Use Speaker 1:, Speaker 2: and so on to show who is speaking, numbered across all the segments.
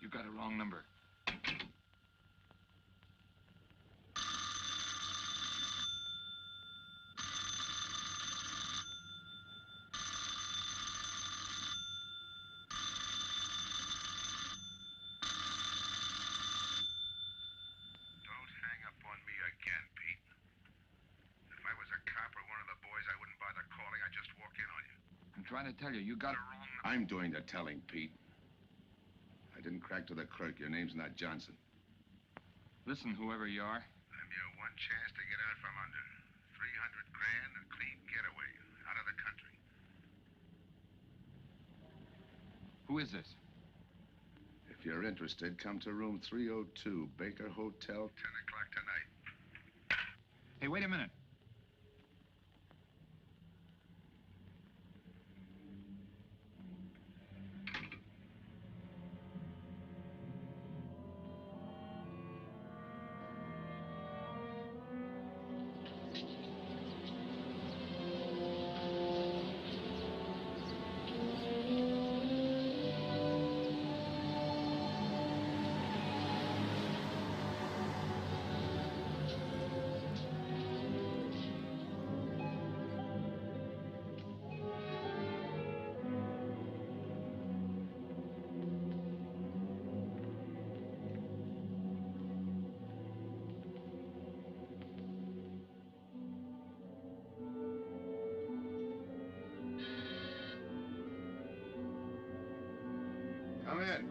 Speaker 1: You got a wrong number. Trying to tell you, you got it wrong.
Speaker 2: I'm doing the telling, Pete. I didn't crack to the clerk. Your name's not Johnson.
Speaker 1: Listen, whoever you are.
Speaker 3: I'm your one chance to get out from under. 300 grand, a clean getaway, out of the country.
Speaker 1: Who is this?
Speaker 2: If you're interested, come to room 302, Baker Hotel.
Speaker 3: 10 o'clock tonight.
Speaker 1: Hey, wait a minute.
Speaker 2: Come in.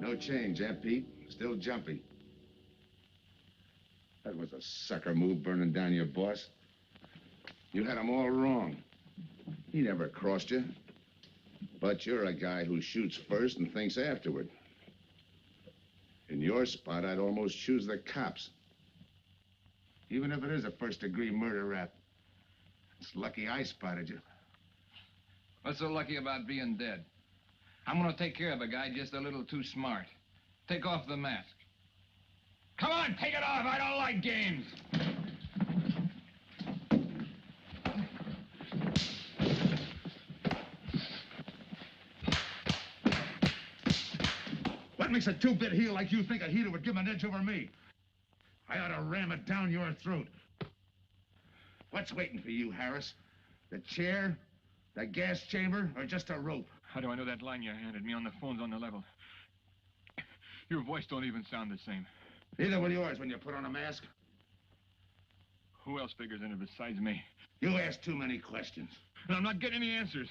Speaker 2: No change, eh, Pete? Still jumpy. That was a sucker move, burning down your boss. You had him all wrong. He never crossed you. But you're a guy who shoots first and thinks afterward. In your spot, I'd almost choose the cops. Even if it is a first-degree murder rap. It's lucky I spotted you.
Speaker 1: What's so lucky about being dead? I'm gonna take care of a guy just a little too smart. Take off the mask. Come on, take it off. I don't like games.
Speaker 2: What makes a two-bit heel like you think a heater would give him an edge over me? I ought to ram it down your throat. What's waiting for you, Harris? The chair, the gas chamber, or just a rope?
Speaker 1: How do I know that line you handed me on the phone's on the level? Your voice don't even sound the same.
Speaker 2: Neither will yours when you put on a mask.
Speaker 1: Who else figures in it besides me?
Speaker 2: You ask too many questions.
Speaker 1: And I'm not getting any answers.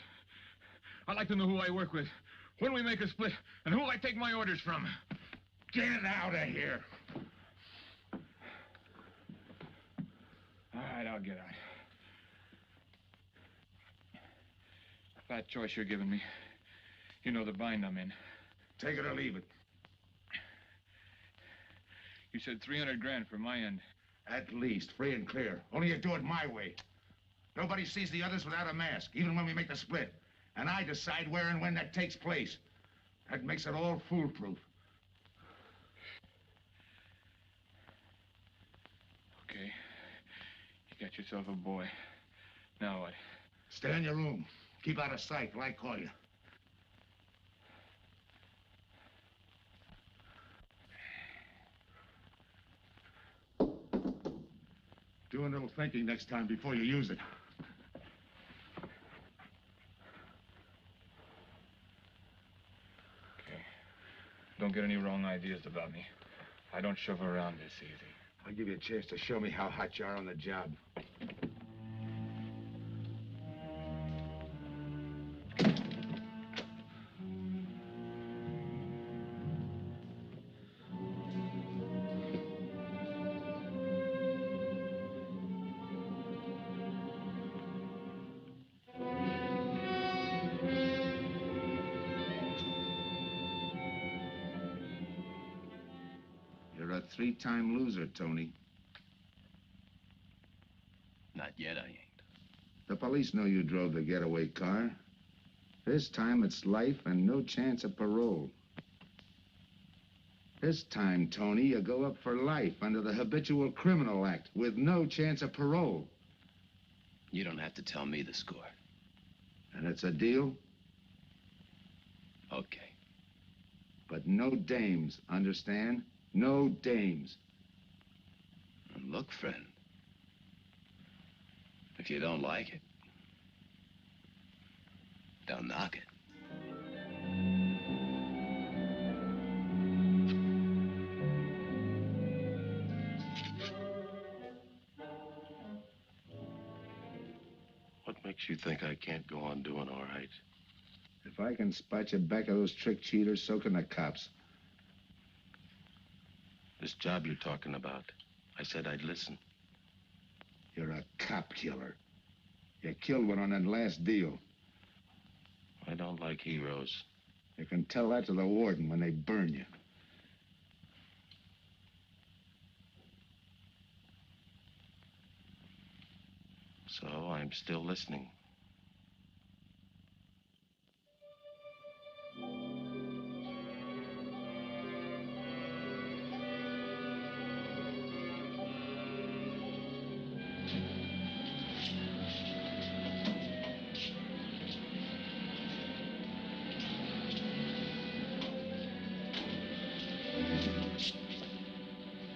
Speaker 1: I'd like to know who I work with, when we make a split, and who I take my orders from.
Speaker 2: Get out of here.
Speaker 1: All right, I'll get out. That choice you're giving me. You know the bind I'm in.
Speaker 2: Take it or leave it.
Speaker 1: You said 300 grand for my end.
Speaker 2: At least, free and clear. Only you do it my way. Nobody sees the others without a mask, even when we make the split. And I decide where and when that takes place. That makes it all foolproof.
Speaker 1: Okay. You got yourself a boy. Now what?
Speaker 2: Stay in your room. Keep out of sight till I call you. Do a little thinking next time before you use it.
Speaker 1: Okay. Don't get any wrong ideas about me. I don't shove around this easy.
Speaker 2: I'll give you a chance to show me how hot you are on the job. You're a three-time loser, Tony.
Speaker 4: Not yet, I ain't.
Speaker 2: The police know you drove the getaway car. This time it's life and no chance of parole. This time, Tony, you go up for life under the Habitual Criminal Act with no chance of parole.
Speaker 4: You don't have to tell me the score.
Speaker 2: And it's a deal?
Speaker 4: Okay.
Speaker 2: But no dames, understand? No dames.
Speaker 4: And look, friend, if you don't like it, don't knock it.
Speaker 5: What makes you think I can't go on doing all right?
Speaker 2: If I can spot you back of those trick cheaters, so can the cops.
Speaker 5: This job you're talking about, I said I'd listen.
Speaker 2: You're a cop killer. You killed one on that last deal.
Speaker 5: I don't like heroes.
Speaker 2: You can tell that to the warden when they burn you.
Speaker 5: So I'm still listening.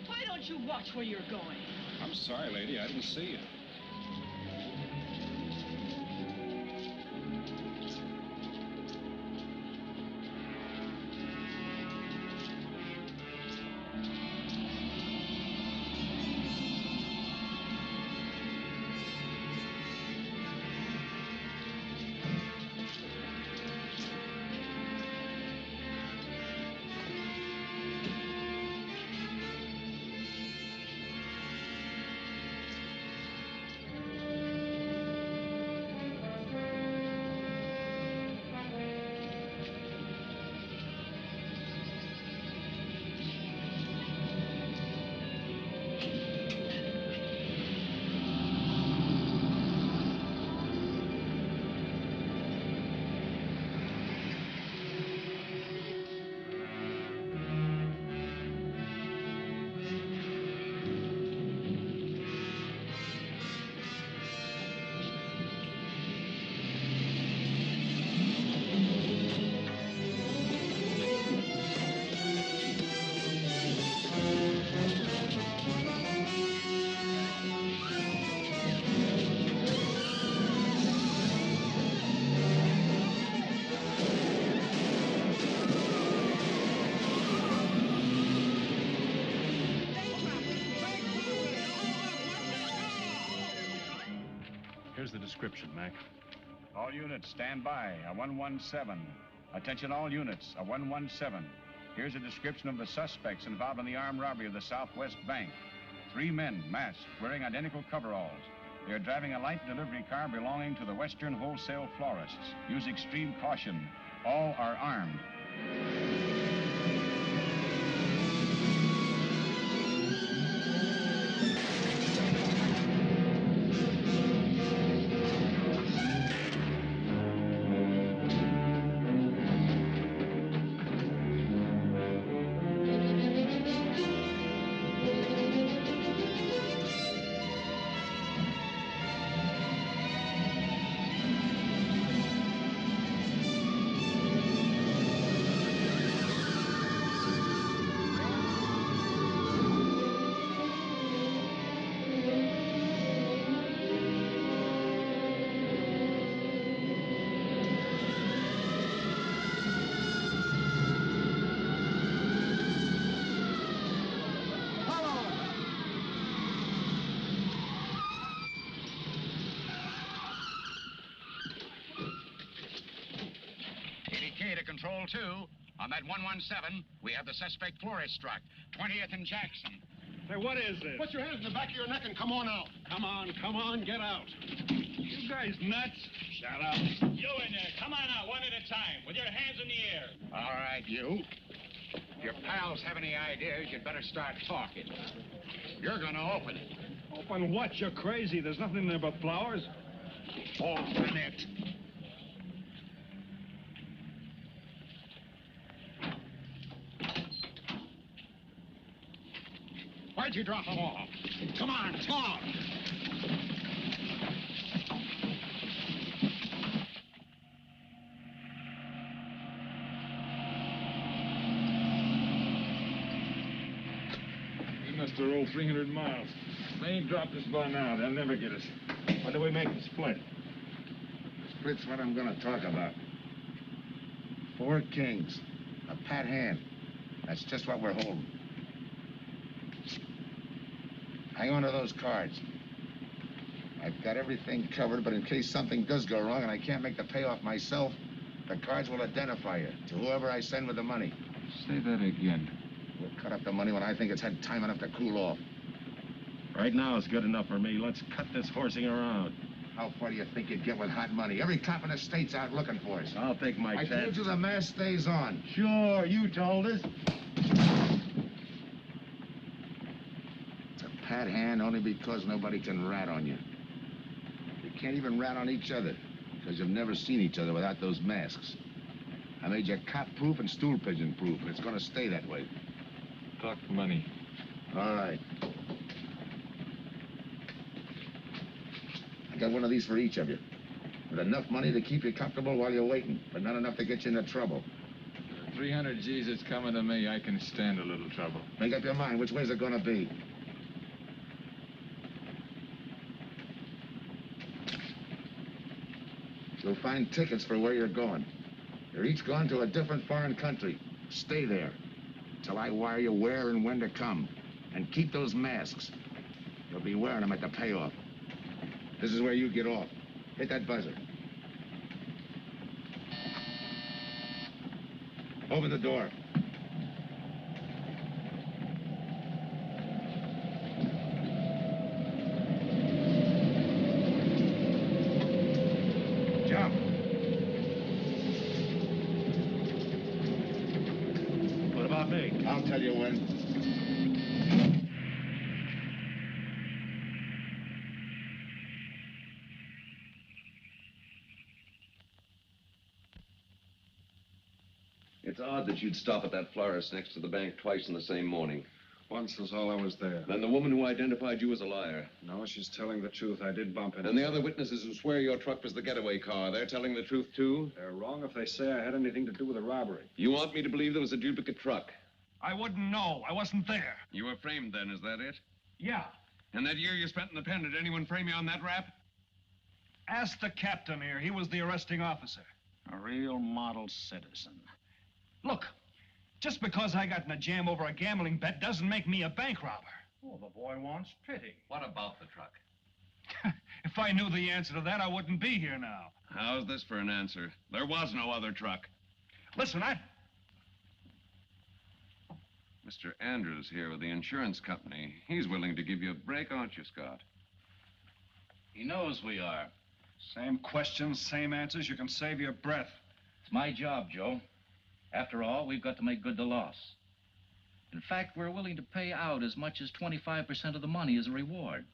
Speaker 6: Why don't you watch where you're going?
Speaker 7: I'm sorry, lady. I didn't see you.
Speaker 8: Here's the description, Mac.
Speaker 7: All units, stand by. A 117. Attention all units, a 117. Here's a description of the suspects involved in the armed robbery of the Southwest Bank. 3 men, masked, wearing identical coveralls. They are driving a light delivery car belonging to the Western Wholesale Florists. Use extreme caution. All are armed.
Speaker 3: To Control 2. On that 117, we have the suspect florist struck. 20th and Jackson.
Speaker 8: Hey, what is this?
Speaker 9: Put your hands in the back of your neck and come on out.
Speaker 8: Come on, get out. You guys nuts?
Speaker 9: Shut up.
Speaker 10: You in there, come on out, one at a time, with your hands in the air.
Speaker 3: All right, you. If your pals have any ideas, you'd better start talking. You're gonna open it.
Speaker 8: Open what? You're crazy. There's nothing there but flowers. Open it.
Speaker 9: Why'd you drop them off? Come on, talk.
Speaker 8: We must have rolled 300 miles. They ain't dropped us by now. They'll never get us. When do we make the split?
Speaker 2: Split's what I'm gonna talk about. 4 kings. A pat hand. That's just what we're holding. Hang on to those cards. I've got everything covered, but in case something does go wrong and I can't make the payoff myself, the cards will identify you to whoever I send with the money.
Speaker 8: Say that again.
Speaker 2: We'll cut up the money when I think it's had time enough to cool off.
Speaker 5: Right now is good enough for me. Let's cut this horsing around.
Speaker 2: How far do you think you'd get with hot money? Every cop in the state's out looking for us.
Speaker 5: I'll take my
Speaker 2: I
Speaker 5: chance.
Speaker 2: told you the mask stays on.
Speaker 5: Sure, you told us.
Speaker 2: It's a pat hand only because nobody can rat on you. You can't even rat on each other because you've never seen each other without those masks. I made you cop-proof and stool pigeon-proof, and it's going to stay that way.
Speaker 8: Talk money.
Speaker 2: All right. I got one of these for each of you. With enough money to keep you comfortable while you're waiting, but not enough to get you into trouble.
Speaker 8: 300 G's that's coming to me, I can stand a little trouble.
Speaker 2: Make up your mind. Which way's it going to be? You'll find tickets for where you're going. You're each going to a different foreign country. Stay there till I wire you where and when to come. And keep those masks. You'll be wearing them at the payoff. This is where you get off. Hit that buzzer. Open the door. Jump.
Speaker 5: What about me?
Speaker 2: I'll tell you when.
Speaker 11: It's odd that you'd stop at that florist next to the bank twice in the same morning.
Speaker 8: Once was all I was there.
Speaker 11: Then the woman who identified you as a liar.
Speaker 8: No, she's telling the truth. I did bump into
Speaker 11: And the other witnesses who swear your truck was the getaway car, they're telling the truth, too?
Speaker 8: They're wrong if they say I had anything to do with the robbery.
Speaker 11: You want me to believe there was a duplicate truck?
Speaker 10: I wouldn't know. I wasn't there.
Speaker 1: You were framed then, is that it?
Speaker 10: Yeah.
Speaker 1: And that year you spent in the pen, did anyone frame you on that rap?
Speaker 10: Ask the captain here. He was the arresting officer.
Speaker 7: A real model citizen.
Speaker 10: Look, just because I got in a jam over a gambling bet doesn't make me a bank robber.
Speaker 7: Oh, the boy wants pity.
Speaker 11: What about the truck?
Speaker 10: If I knew the answer to that, I wouldn't be here now.
Speaker 1: How's this for an answer? There was no other truck.
Speaker 10: Listen,
Speaker 1: Mr. Andrews here with the insurance company. He's willing to give you a break, aren't you, Scott?
Speaker 10: He knows we are. Same questions, same answers. You can save your breath.
Speaker 12: It's my job, Joe. After all, we've got to make good the loss. In fact, we're willing to pay out as much as 25% of the money as a reward.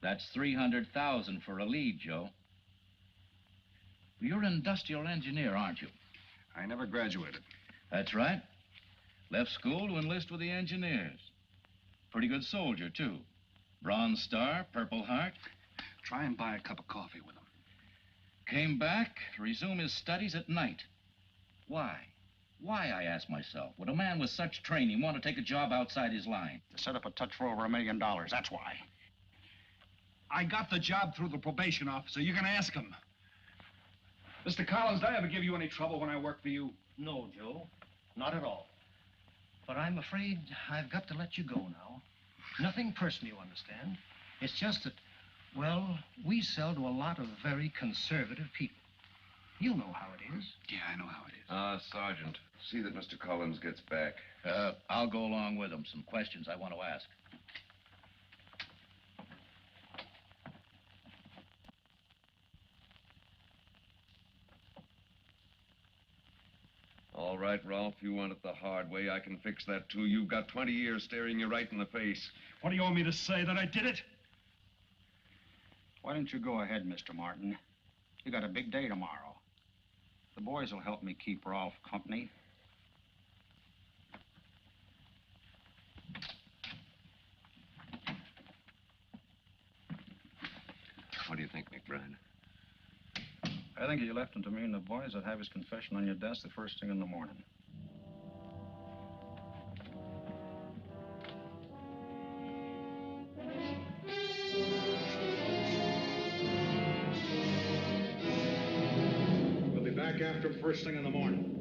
Speaker 12: That's $300,000 for a lead, Joe. You're an industrial engineer, aren't you?
Speaker 8: I never graduated.
Speaker 12: That's right. Left school to enlist with the engineers. Pretty good soldier, too. Bronze Star, Purple Heart.
Speaker 8: Try and buy a cup of coffee with him.
Speaker 12: Came back to resume his studies at night. Why? Why, I ask myself, would a man with such training want to take a job outside his line?
Speaker 7: To set up a touch for over $1 million, that's why.
Speaker 10: I got the job through the probation officer. You can ask him. Mr. Collins, did I ever give you any trouble when I worked for you?
Speaker 13: No, Joe. Not at all. But I'm afraid I've got to let you go now. Nothing personal, you understand. It's just that, well, we sell to a lot of very conservative people. You know how it is.
Speaker 8: Yeah, I know how it is.
Speaker 1: Sergeant, see that Mr. Collins gets back.
Speaker 12: I'll go along with him. Some questions I want to ask.
Speaker 1: All right, Ralph, you want it the hard way. I can fix that, too. You've got 20 years staring you right in the face.
Speaker 10: What do you want me to say, that I did it?
Speaker 7: Why don't you go ahead, Mr. Martin?
Speaker 10: You got a big day tomorrow. The boys will help me keep Rolf company.
Speaker 11: What do you think, McBride?
Speaker 10: I think you left him to me and the boys would have his confession on your desk the first thing in the morning. We'll be back after him first thing in the morning.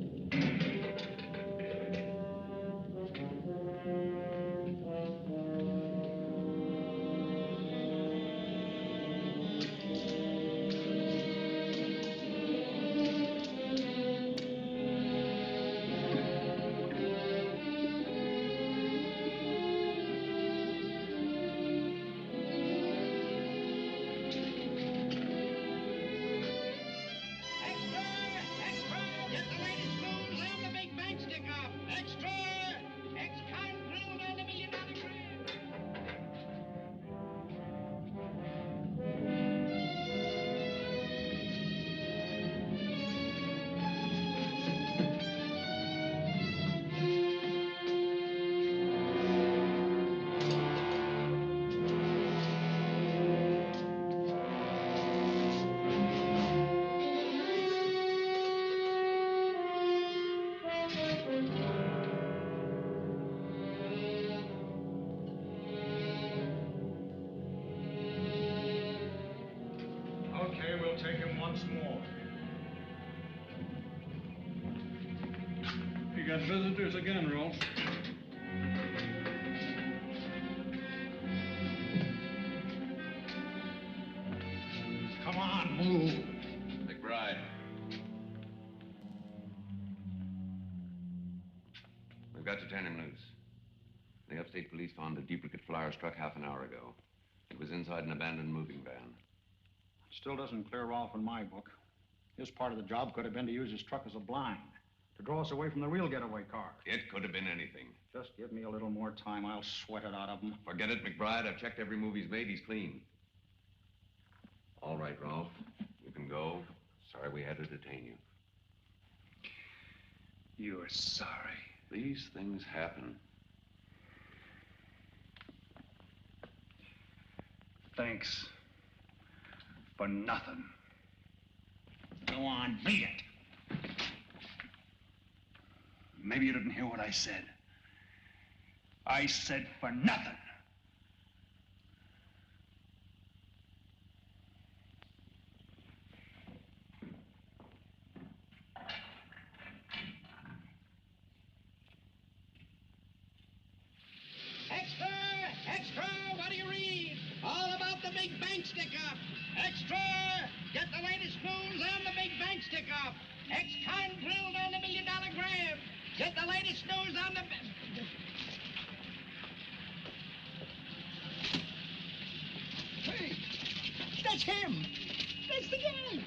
Speaker 10: Okay, we'll take him once more.
Speaker 8: You got visitors again, Rolf.
Speaker 9: Come on, move.
Speaker 11: McBride. We've got to turn him loose. The upstate police found a duplicate flyer struck half an hour ago. It was inside an abandoned moving van.
Speaker 10: Still doesn't clear Rolf in my book. His part of the job could have been to use his truck as a blind, to draw us away from the real getaway car.
Speaker 11: It could have been anything.
Speaker 10: Just give me a little more time. I'll sweat it out of him.
Speaker 11: Forget it, McBride. I've checked every move he's made. He's clean. All right, Rolf. You can go. Sorry we had to detain you.
Speaker 10: You're sorry.
Speaker 11: These things happen.
Speaker 10: Thanks. For nothing.
Speaker 9: Go on, beat it.
Speaker 10: Maybe you didn't hear what I said. I said for nothing.
Speaker 9: Extra! Extra! What do you read? All about the big bank stick-up. Extra! Get the latest news on the big bank stick-up. Ex-con drilled on the $1 million grab. Get the latest news on the... Hey, that's him. That's the guy.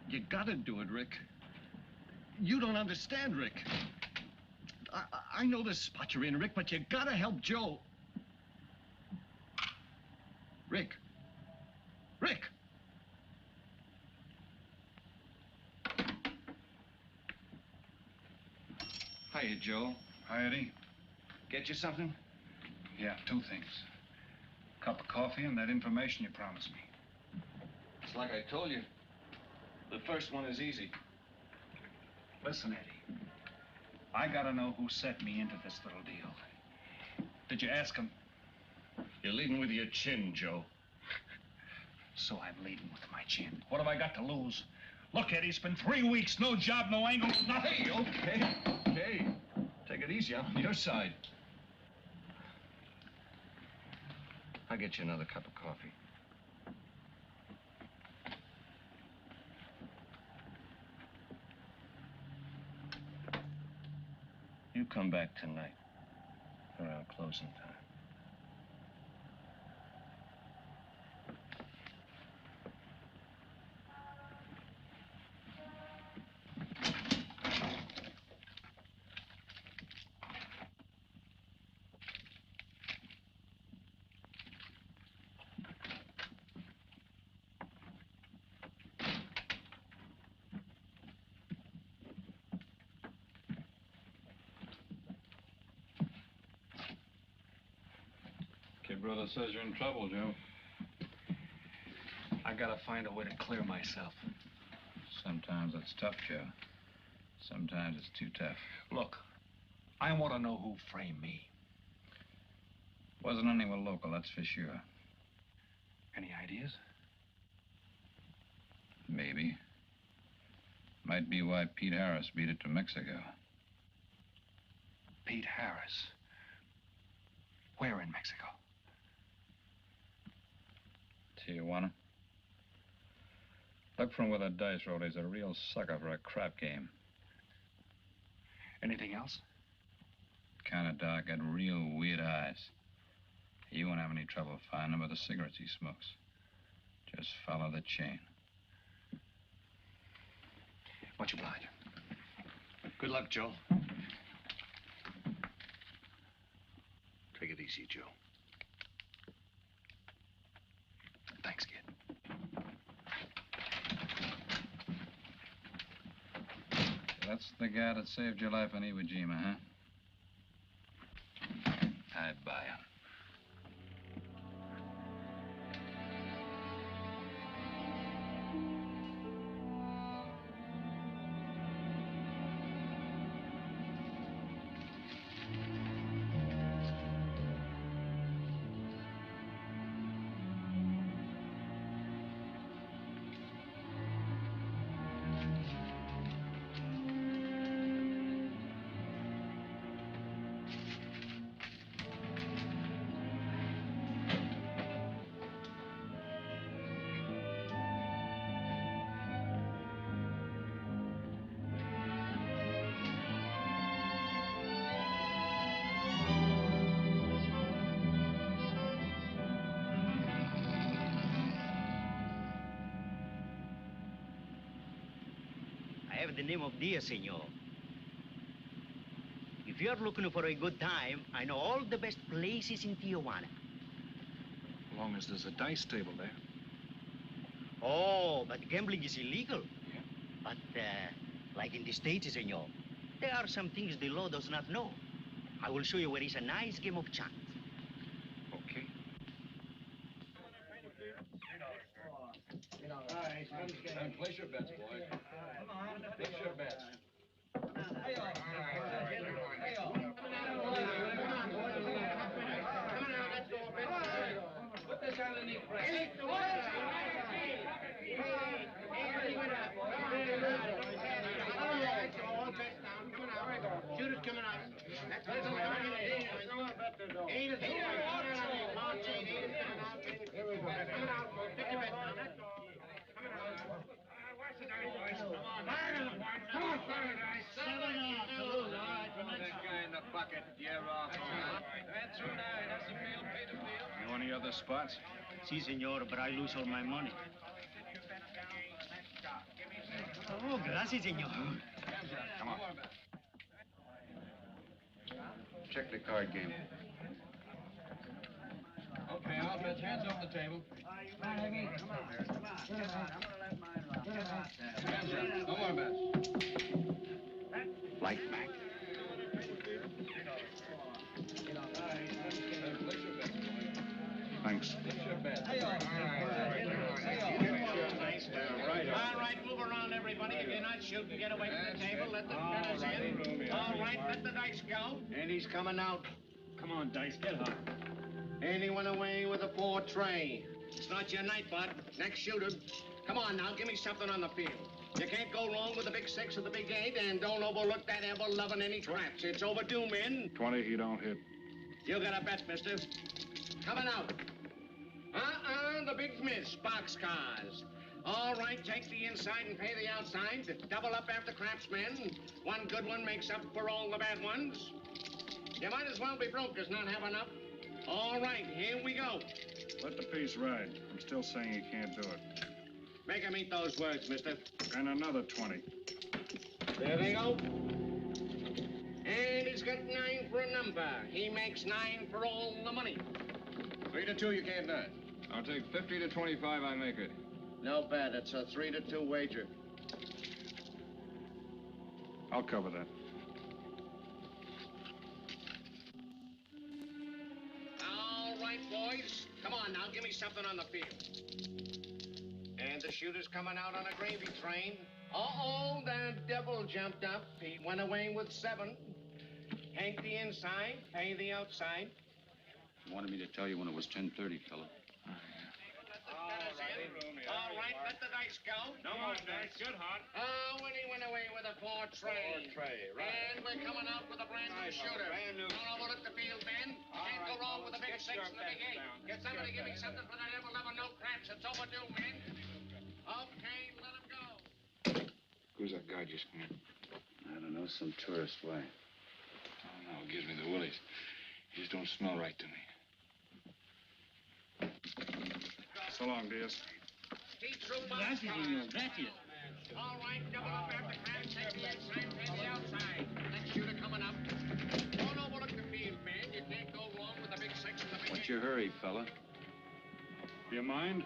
Speaker 14: You gotta do it, Rick. You don't understand, Rick. I know this spot you're in, Rick, but you gotta help Joe. Rick. Rick!
Speaker 10: Hiya, Joe.
Speaker 8: Hi, Eddie.
Speaker 10: Get you something?
Speaker 8: Yeah, two things. Cup of coffee and that information you promised me.
Speaker 10: It's like I told you. The first one is easy.
Speaker 8: Listen, Eddie. I gotta know who set me into this little deal. Did you ask him?
Speaker 14: You're leading with your chin, Joe.
Speaker 8: So I'm leading with my chin. What have I got to lose? Look, Eddie, it's been 3 weeks. No job, no angle, nothing.
Speaker 14: Hey, okay. Take it easy. I'm on your side. I'll get you another cup of coffee. You come back tonight around closing time.
Speaker 8: brother says you're in trouble, Joe. I gotta find a way to clear myself.
Speaker 12: Sometimes it's tough, Joe. Sometimes it's too tough.
Speaker 8: Look, I want to know who framed me.
Speaker 12: Wasn't anyone local, that's for sure.
Speaker 8: Any ideas?
Speaker 12: Maybe. Might be why Pete Harris beat it to Mexico.
Speaker 8: Pete Harris. Where in Mexico?
Speaker 12: Tijuana. Look from where the dice rolled. He's a real sucker for a crap game.
Speaker 8: Anything else?
Speaker 12: Kind of dark, got real weird eyes. You won't have any trouble finding him with the cigarettes he smokes. Just follow the chain.
Speaker 8: Much obliged.
Speaker 14: Good luck, Joe. Take it easy, Joe.
Speaker 8: Thanks, kid.
Speaker 12: That's the guy that saved your life on Iwo Jima, huh? I buy him.
Speaker 15: I have the name of Diaz, senor. If you're looking for a good time, I know all the best places in Tijuana.
Speaker 8: As long as there's a dice table there.
Speaker 15: Oh, but gambling is illegal. Yeah. But, like in the States, senor, there are some things the law does not know. I will show you where is a nice game of chance.
Speaker 8: Okay.
Speaker 1: Place your bets, boys. Place your bets. Put this underneath press.
Speaker 9: Shooter's coming out. Eight is coming out. March 8, 8 is coming out. Coming out. Pick your bet now. Watch the dice, boys. Come on. Come on, Paradise. 7 off. All right. Put that guy in the bucket. You're off. That's right. That's the field. Pay the field.
Speaker 8: You any other spots?
Speaker 15: Si, senor, but I lose all my money. Oh, gracias, senor.
Speaker 8: Come on. Check the card game.
Speaker 1: Okay, I'll bet hands off the table. No more bets.
Speaker 14: Light back. Thanks.
Speaker 9: All right, move around, everybody. If you're not shooting, get away from the table. Let the fellas in. All right, let the dice go.
Speaker 16: And he's coming out.
Speaker 8: Come on, Dice, get hot.
Speaker 16: And he went away with a 4 tray. It's not your night, bud. Next shooter. Come on now, give me something on the field. You can't go wrong with the big 6 or the big 8, and don't overlook that ever-loving any traps. It's overdue, men.
Speaker 8: 20, he don't hit.
Speaker 16: You got a bet, mister. Coming out. The big miss, boxcars. All right, take the inside and pay the outside. Double up after craps, men. One good one makes up for all the bad ones. You might as well be broke as not have enough. All right, here we go.
Speaker 8: Let the piece ride. I'm still saying he can't do it.
Speaker 16: Make him eat those words, mister.
Speaker 8: And another 20.
Speaker 16: There they go. And he's got 9 for a number. He makes 9 for all the money.
Speaker 1: 3 to 2, you can't do it. I'll take 50 to 25, I make it.
Speaker 16: No bad. It's a 3 to 2 wager.
Speaker 8: I'll cover that.
Speaker 16: All right, boys. boys. Come on now, give me something on the field. And the shooter's coming out on a gravy train. Uh-oh, the devil jumped up. He went away with 7. Hank the inside, pay the outside.
Speaker 7: You wanted me to tell you when it was 10:30, fella.
Speaker 16: All right, let the dice go.
Speaker 8: No more dice. Good, Hart.
Speaker 16: Oh, when he went away with a 4 tray.
Speaker 8: 4 tray, right.
Speaker 16: And we're coming out with a brand new shooter.
Speaker 8: Brand new.
Speaker 16: Don't overlook the field, men. Can't go wrong with a big 6 and a big 8. Get somebody to give me something for that ever-loving no craps. It's overdue, men. Okay, let him go.
Speaker 1: Who's that guy just come in?
Speaker 7: I don't know, some tourist. Why?
Speaker 1: Oh, no, it gives me the willies. He just don't smell right to me.
Speaker 8: So long, Diaz.
Speaker 16: Gracias, niño, gracias. All right, double up after craps. Take the inside, pay the outside. Next shooter coming up. Don't overlook the field, man. You can't go wrong with a big 6 and a big 8.
Speaker 7: What's your hurry, fella? Do you mind?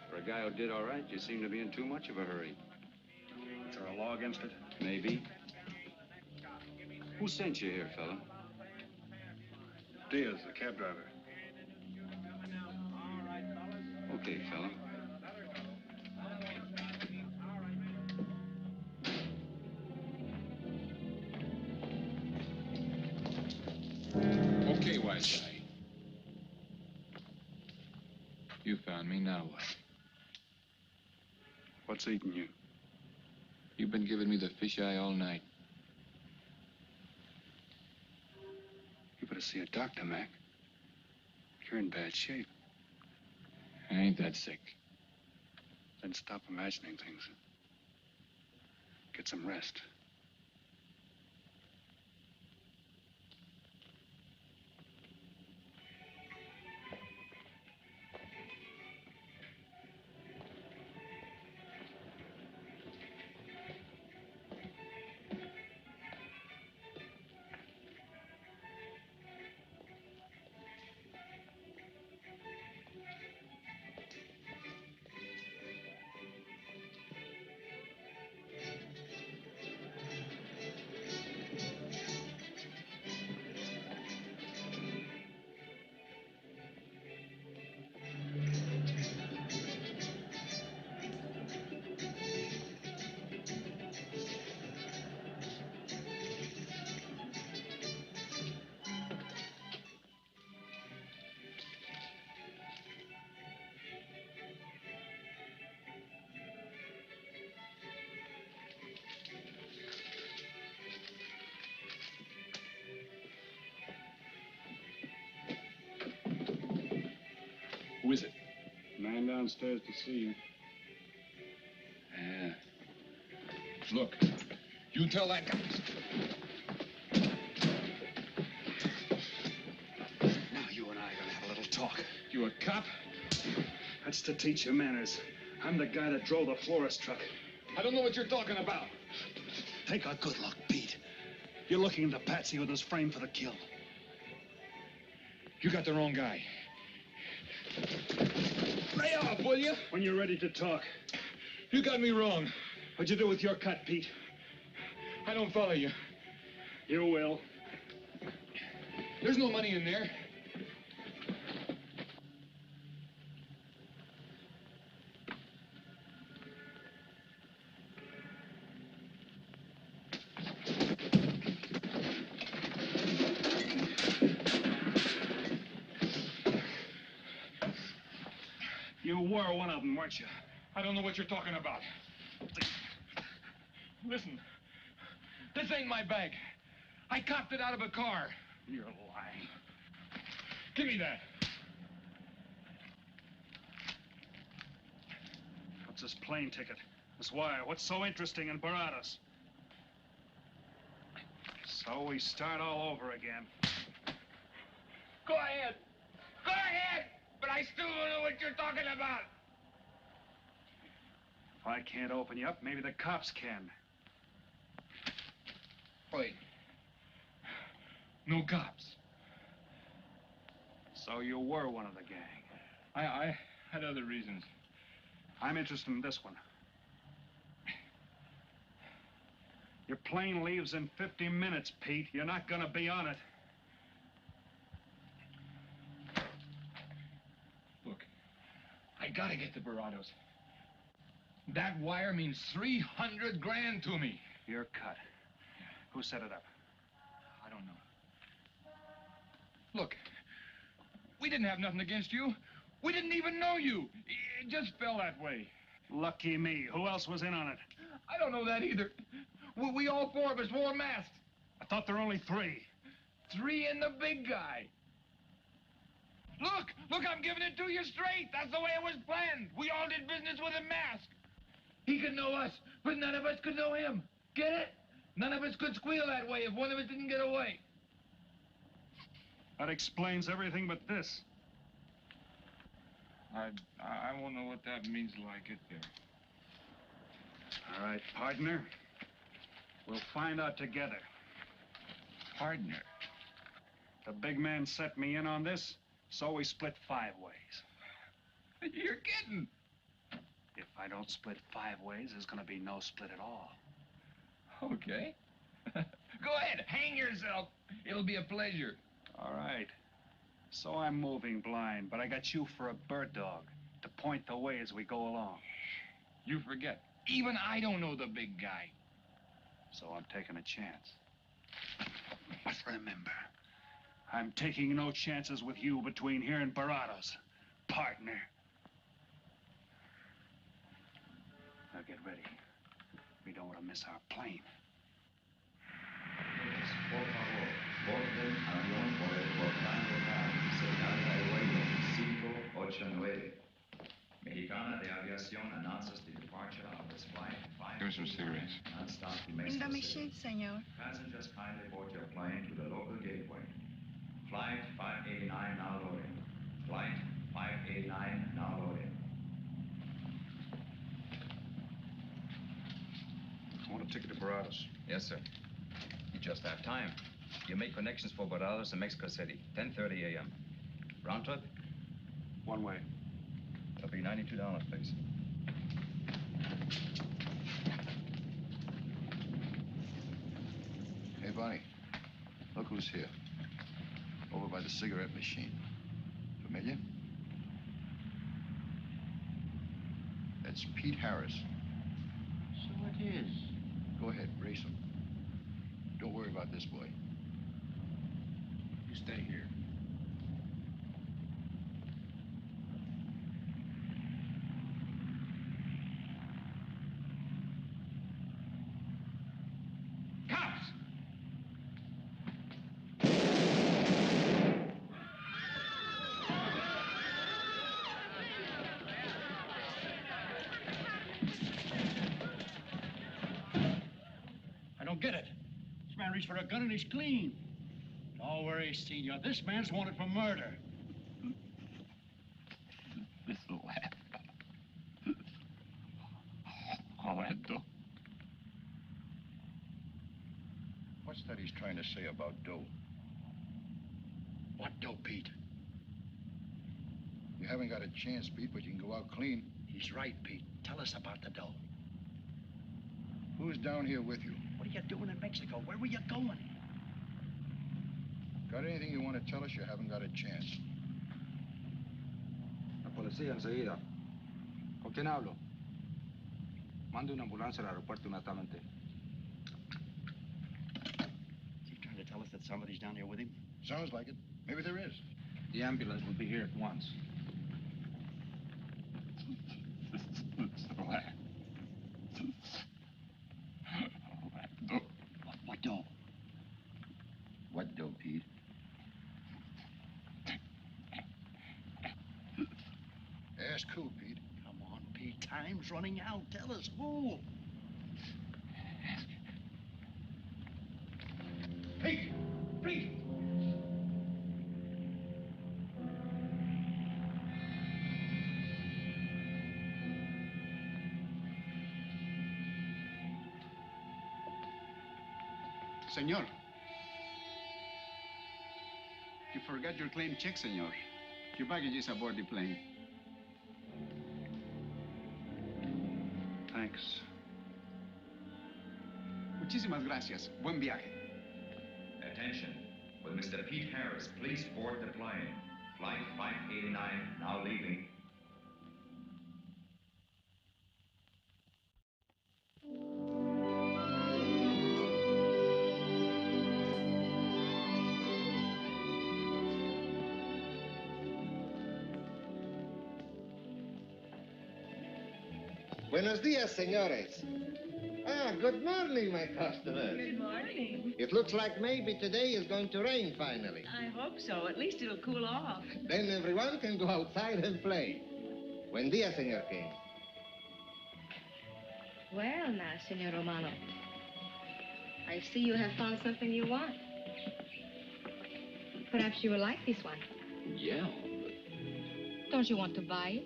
Speaker 7: For a guy who did all right, you seem to be in too much of a hurry. Is there a law against it? Maybe. Who sent you here, fella?
Speaker 8: Diaz, the cab driver.
Speaker 7: Okay, fella.
Speaker 1: Okay, wise guy. You found me, now what?
Speaker 8: What's eating you?
Speaker 1: You've been giving me the fisheye all night.
Speaker 8: You better see a doctor, Mac. You're in bad shape.
Speaker 1: I ain't that sick.
Speaker 8: Then stop imagining things. Get some rest.
Speaker 1: Who is it?
Speaker 8: Man downstairs to see you.
Speaker 1: Yeah. Look, you tell that guy.
Speaker 10: Now you and I are gonna have a little talk.
Speaker 1: You a cop?
Speaker 10: That's to teach you manners. I'm the guy that drove the florist truck.
Speaker 1: I don't know what you're talking about.
Speaker 10: Take a good look, Pete. You're looking into Patsy with his frame for the kill.
Speaker 1: You got the wrong guy. Lay off, will you?
Speaker 10: When you're ready to talk.
Speaker 1: You got me wrong.
Speaker 10: What'd you do with your cut, Pete?
Speaker 1: I don't follow you.
Speaker 10: You will.
Speaker 1: There's no money in there.
Speaker 10: You were one of them, weren't you?
Speaker 1: I don't know what you're talking about. Listen, this ain't my bag. I copped it out of a car.
Speaker 10: You're lying.
Speaker 1: Give me that.
Speaker 10: What's this plane ticket? This wire? What's so interesting in Baradas? So we start all over again.
Speaker 1: Go ahead. Go ahead. But I still don't know what you're talking about.
Speaker 10: If I can't open you up, maybe the cops can.
Speaker 1: Wait. No cops.
Speaker 10: So you were one of the gang.
Speaker 1: I had other reasons.
Speaker 10: I'm interested in this one. Your plane leaves in 50 minutes, Pete. You're not gonna be on it.
Speaker 1: I gotta get to Barados. That wire means 300 grand to me.
Speaker 8: You're cut. Who set it up?
Speaker 1: I don't know. Look, we didn't have nothing against you. We didn't even know you. It just fell that way.
Speaker 8: Lucky me. Who else was in on it?
Speaker 1: I don't know that either. We all four of us wore masks.
Speaker 8: I thought there were only 3.
Speaker 1: 3 and the big guy. Look, I'm giving it to you straight. That's the way it was planned. We all did business with a mask. He could know us, but none of us could know him. Get it? None of us could squeal that way if one of us didn't get away.
Speaker 8: That explains everything but this.
Speaker 1: I won't know what that means till I get there.
Speaker 8: All right, partner. We'll find out together.
Speaker 1: Partner?
Speaker 8: The big man set me in on this, so we split 5 ways.
Speaker 1: You're kidding.
Speaker 8: If I don't split 5 ways, there's gonna be no split at all.
Speaker 1: Okay. Go ahead, hang yourself. It'll be a pleasure.
Speaker 8: All right. So I'm moving blind, but I got you for a bird dog to point the way as we go along.
Speaker 1: You forget. Even I don't know the big guy.
Speaker 8: So I'm taking a chance. But remember, I'm taking no chances with you between here and Barados, partner. Now get ready. We don't want to miss our plane.
Speaker 17: Por favor, borden avión por el portán local, señal aéreo 589. Mexicana de Aviación announces the departure of this flight 5.
Speaker 1: Give me some cigarettes.
Speaker 17: Non-stop to
Speaker 18: In the
Speaker 17: Mexico
Speaker 18: machine,
Speaker 17: City.
Speaker 18: senor.
Speaker 17: Passengers kindly board your plane to the local gateway. Flight 589 now loading. Flight 589 now loading.
Speaker 10: I want a ticket to Barados.
Speaker 19: Yes, sir. You just have time. You make connections for Barados and Mexico City, 10:30 a.m. Round trip?
Speaker 8: One way.
Speaker 19: That'll be $92, please.
Speaker 20: Hey, Bonnie. Look who's here. Over by the cigarette machine. Familiar? That's Pete Harris.
Speaker 15: So it is.
Speaker 20: Go ahead, race him. Don't worry about this boy. You stay here.
Speaker 1: Cops!
Speaker 13: I don't get it. This man reached for a gun and he's clean. Don't worry, Senor. This man's wanted for murder.
Speaker 1: This'll happen. Orlando.
Speaker 20: What's that he's trying to say about dough?
Speaker 13: What dough, Pete?
Speaker 20: You haven't got a chance, Pete, but you can go out clean.
Speaker 13: He's right, Pete. Tell us about the dough.
Speaker 20: Who's down here with you?
Speaker 13: What are you doing in Mexico? Where were you going?
Speaker 20: Got anything you want to tell us? You haven't got a chance.
Speaker 21: La policía enseguida. ¿Con quién hablo? Mande una ambulancia al aeropuerto inmediatamente.
Speaker 15: Is he trying to tell us that somebody's down here with him?
Speaker 20: Sounds like it. Maybe there is.
Speaker 21: The ambulance will be here at once.
Speaker 13: What dough?
Speaker 20: What dough, Pete? Ask who, Pete?
Speaker 13: Come on, Pete. Time's running out. Tell us who.
Speaker 1: Pete! Pete!
Speaker 22: Senor. You forgot your claim check, senor. Your baggage is aboard the plane.
Speaker 8: Thanks.
Speaker 22: Muchísimas gracias. Buen viaje.
Speaker 17: Attention. Will Mr. Pete Harris please board the plane? Flight 589 now leaving.
Speaker 4: Buenos dias, senores. Ah, good morning, my customers.
Speaker 6: Good morning.
Speaker 4: It looks like maybe today is going to rain finally.
Speaker 6: I hope so. At least it'll cool off.
Speaker 4: Then everyone can go outside and play. Buen dia, Senor King.
Speaker 18: Well, now, Senor Romano, I see you have found something you want. Perhaps you will like this one.
Speaker 23: Yeah,
Speaker 18: Don't you want to buy it?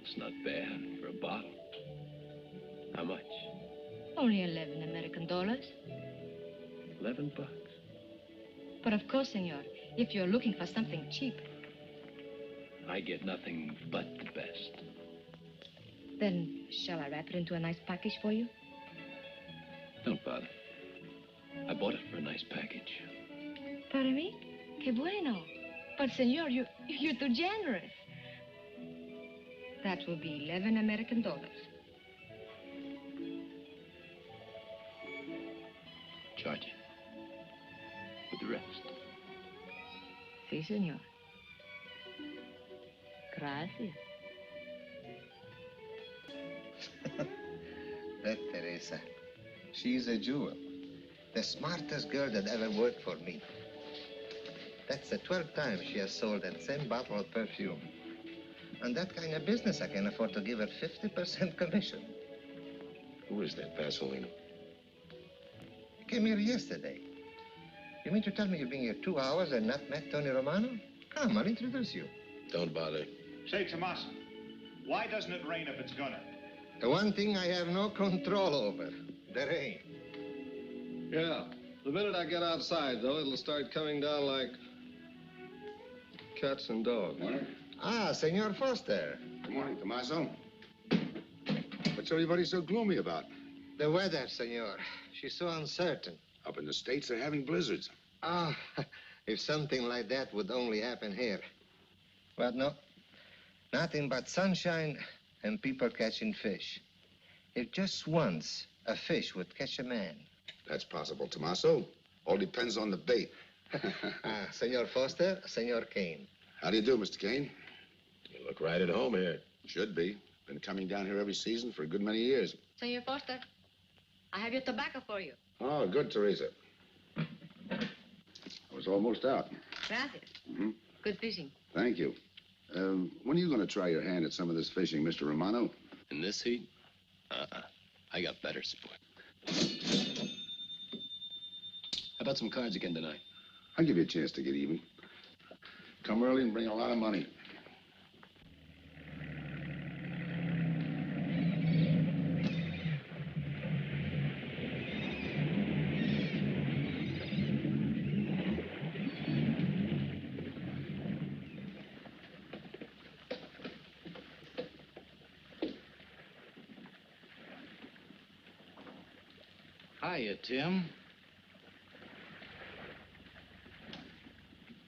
Speaker 23: it's not bad for a bottle. How much?
Speaker 18: Only 11 American dollars.
Speaker 23: $11.
Speaker 18: But of course, senor, if you're looking for something cheap,
Speaker 23: I get nothing but the best.
Speaker 18: then shall I wrap it into a nice package for you?
Speaker 23: Don't bother. I bought it for a nice package.
Speaker 18: Pardon me? Que bueno. But, senor, you're too generous. That will be 11 American dollars.
Speaker 23: Charge it. With the rest.
Speaker 18: Si, senor. Gracias.
Speaker 4: That Teresa, she's a jewel. The smartest girl that ever worked for me. That's the 12th time she has sold that same bottle of perfume. On that kind of business, I can afford to give her 50% commission.
Speaker 5: Who is that Vaseline?
Speaker 4: He came here yesterday. You mean to tell me you've been here 2 hours and not met Tony Romano? Come, I'll introduce you.
Speaker 5: Don't bother.
Speaker 8: Say, Tomas, why doesn't it rain if it's gonna?
Speaker 4: The one thing I have no control over, the rain.
Speaker 24: Yeah. The minute I get outside, though, it'll start coming down like cats and dogs.
Speaker 2: Ah,
Speaker 4: Senor Foster.
Speaker 2: Good morning, Tommaso. What's everybody so gloomy about?
Speaker 4: The weather, senor. She's so uncertain.
Speaker 2: Up in the States, they're having blizzards.
Speaker 4: Ah, if something like that would only happen here. But no, nothing but sunshine and people catching fish. If just once a fish would catch a man.
Speaker 2: That's possible, Tommaso. All depends on the bait.
Speaker 4: Senor Foster, Senor Kane.
Speaker 2: How do you do, Mr. Kane?
Speaker 5: You look right at home here.
Speaker 2: Should be. Been coming down here every season for a good many years.
Speaker 18: Senor Foster, I have your tobacco for you.
Speaker 2: Oh, good, Teresa. I was almost out.
Speaker 18: Gracias.
Speaker 2: Mm-hmm.
Speaker 18: Good fishing.
Speaker 2: Thank you. When are you going to try your hand at some of this fishing, Mr. Romano?
Speaker 23: In this heat? I got better sport. How about some cards again tonight?
Speaker 2: I'll give you a chance to get even. Come early and bring a lot of money.
Speaker 12: Hiya, Tim.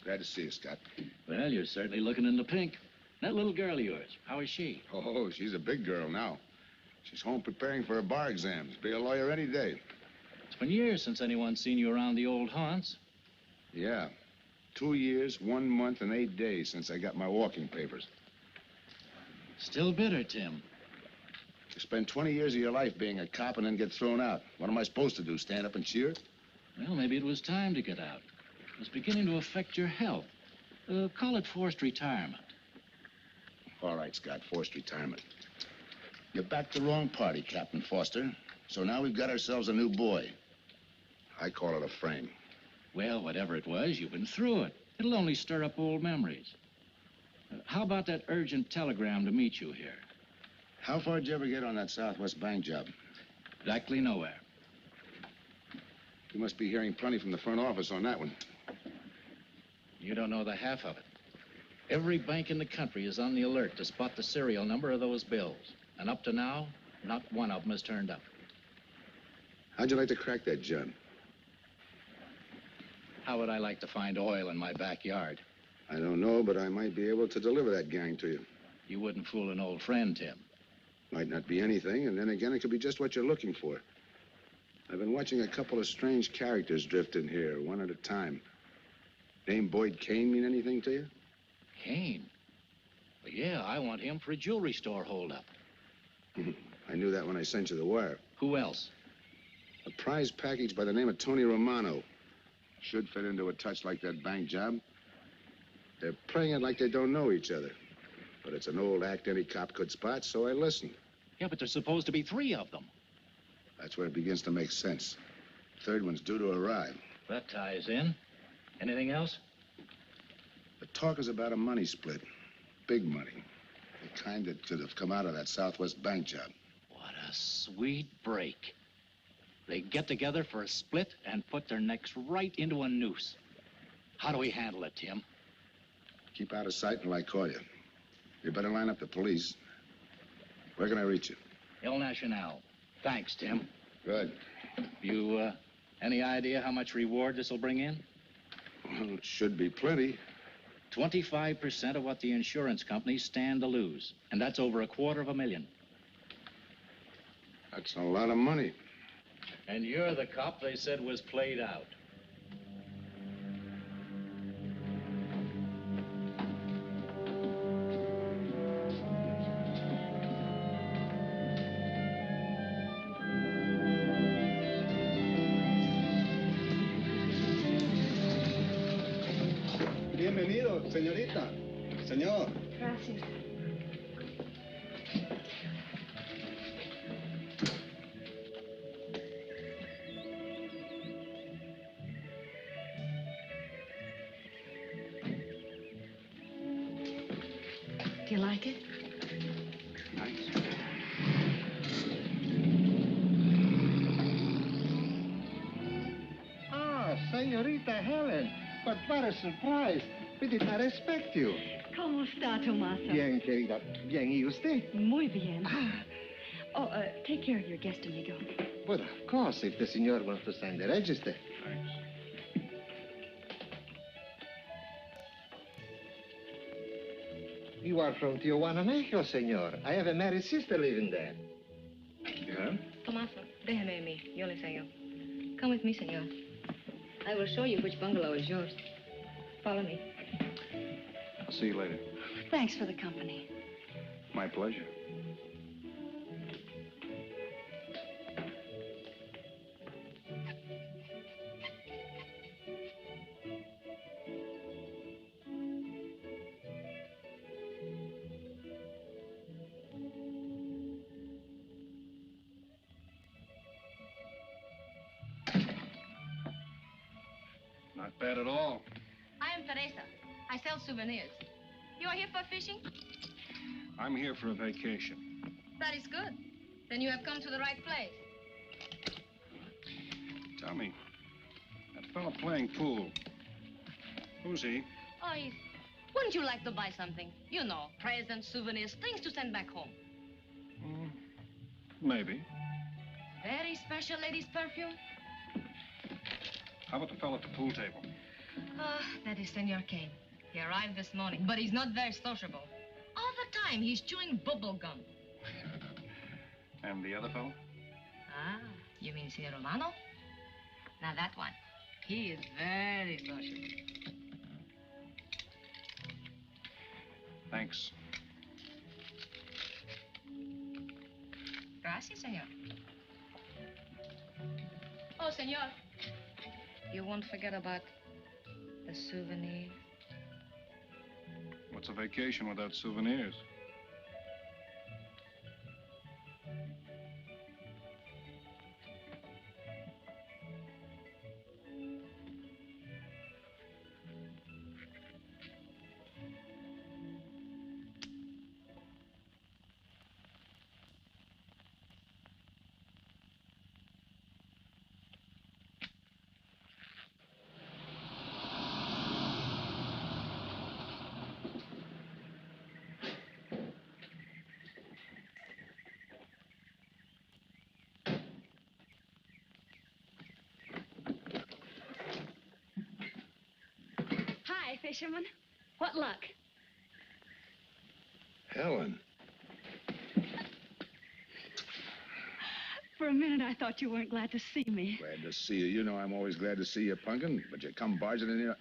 Speaker 2: Glad to see you, Scott.
Speaker 12: Well, you're certainly looking in the pink. That little girl of yours, how is she?
Speaker 2: Oh, she's a big girl now. She's home preparing for her bar exams. Be a lawyer any day.
Speaker 12: It's been years since anyone's seen you around the old haunts.
Speaker 2: Yeah. 2 years, 1 month, and 8 days since I got my walking papers.
Speaker 12: Still bitter, Tim.
Speaker 2: You spend 20 years of your life being a cop and then get thrown out. What am I supposed to do, stand up and cheer?
Speaker 12: Well, maybe it was time to get out. It was beginning to affect your health. Call it forced retirement.
Speaker 2: All right, Scott, forced retirement. You backed the wrong party, Captain Foster. So now we've got ourselves a new boy. I call it a frame.
Speaker 12: Well, whatever it was, you've been through it. It'll only stir up old memories. How about that urgent telegram to meet you here?
Speaker 2: How far did you ever get on that Southwest Bank job?
Speaker 12: Exactly nowhere.
Speaker 2: You must be hearing plenty from the front office on that one.
Speaker 12: You don't know the half of it. Every bank in the country is on the alert to spot the serial number of those bills. And up to now, not one of them has turned up.
Speaker 2: How'd you like to crack that job?
Speaker 12: How would I like to find oil in my backyard?
Speaker 2: I don't know, but I might be able to deliver that gang to you.
Speaker 12: You wouldn't fool an old friend, Tim.
Speaker 2: Might not be anything, and then again, it could be just what you're looking for. I've been watching a couple of strange characters drift in here, one at a time. Name Boyd Kane mean anything to you?
Speaker 12: Kane? Well, yeah, I want him for a jewelry store holdup.
Speaker 2: I knew that when I sent you the wire.
Speaker 23: Who else?
Speaker 2: A prize package by the name of Tony Romano. Should fit into a touch like that bank job. They're playing it like they don't know each other. But it's an old act any cop could spot, so I listened.
Speaker 23: Yeah, but there's supposed to be 3 of them.
Speaker 2: That's where it begins to make sense. Third one's due to arrive.
Speaker 23: That ties in. Anything else?
Speaker 2: The talk is about a money split. Big money. The kind that could have come out of that Southwest bank job.
Speaker 23: What a sweet break. They get together for a split and put their necks right into a noose. How do we handle it, Tim?
Speaker 2: Keep out of sight until I call you. You better line up the police. Where can I reach you?
Speaker 23: El Nacional. Thanks, Tim.
Speaker 2: Good.
Speaker 23: You, any idea how much reward this will bring in?
Speaker 2: Well, it should be plenty.
Speaker 23: 25% of what the insurance companies stand to lose. And that's over $250,000.
Speaker 2: That's a lot of money.
Speaker 23: And you're the cop they said was played out.
Speaker 24: Bienvenido, señorita. Señor.
Speaker 18: Gracias. Do you like it?
Speaker 4: Ah, Senorita Helen. But what a surprise. We did not expect you.
Speaker 6: ¿Cómo está, Tomaso?
Speaker 4: Bien, querida. Bien, ¿y usted?
Speaker 6: Muy bien. Oh, take care of your guest, amigo.
Speaker 4: But of course, if the senor wants to sign the register. You are from Tijuana, Mexico, senor. I have a married sister living there.
Speaker 2: Yeah?
Speaker 18: Tomaso, déjeme a mí. Yo le enseño. Come with me, senor. I will show you which bungalow is yours. Follow me.
Speaker 21: I'll see you later.
Speaker 6: Thanks for the company.
Speaker 21: My pleasure. Not bad at all.
Speaker 18: I am Teresa. I sell souvenirs. You are here for fishing?
Speaker 21: I'm here for a vacation.
Speaker 18: That is good. Then you have come to the right place.
Speaker 21: Tell me, that fellow playing pool, who's he?
Speaker 18: Oh, wouldn't you like to buy something? You know, presents, souvenirs, things to send back home.
Speaker 21: Maybe.
Speaker 18: Very special ladies' perfume?
Speaker 21: How about the fellow at the pool table?
Speaker 18: That is Senor Kane. He arrived this morning, but he's not very sociable. All the time, he's chewing bubble gum.
Speaker 21: And the other fellow?
Speaker 18: Ah, you mean Senor Romano? Now that one, he is very sociable.
Speaker 21: Thanks.
Speaker 18: Gracias, senor. Oh, senor. You won't forget about the souvenir.
Speaker 21: What's a vacation without souvenirs?
Speaker 6: Hi, fisherman. What luck?
Speaker 2: Helen.
Speaker 6: For a minute, I thought you weren't glad to see me.
Speaker 2: Glad to see you. You know I'm always glad to see you, Punkin, but you come barging in here.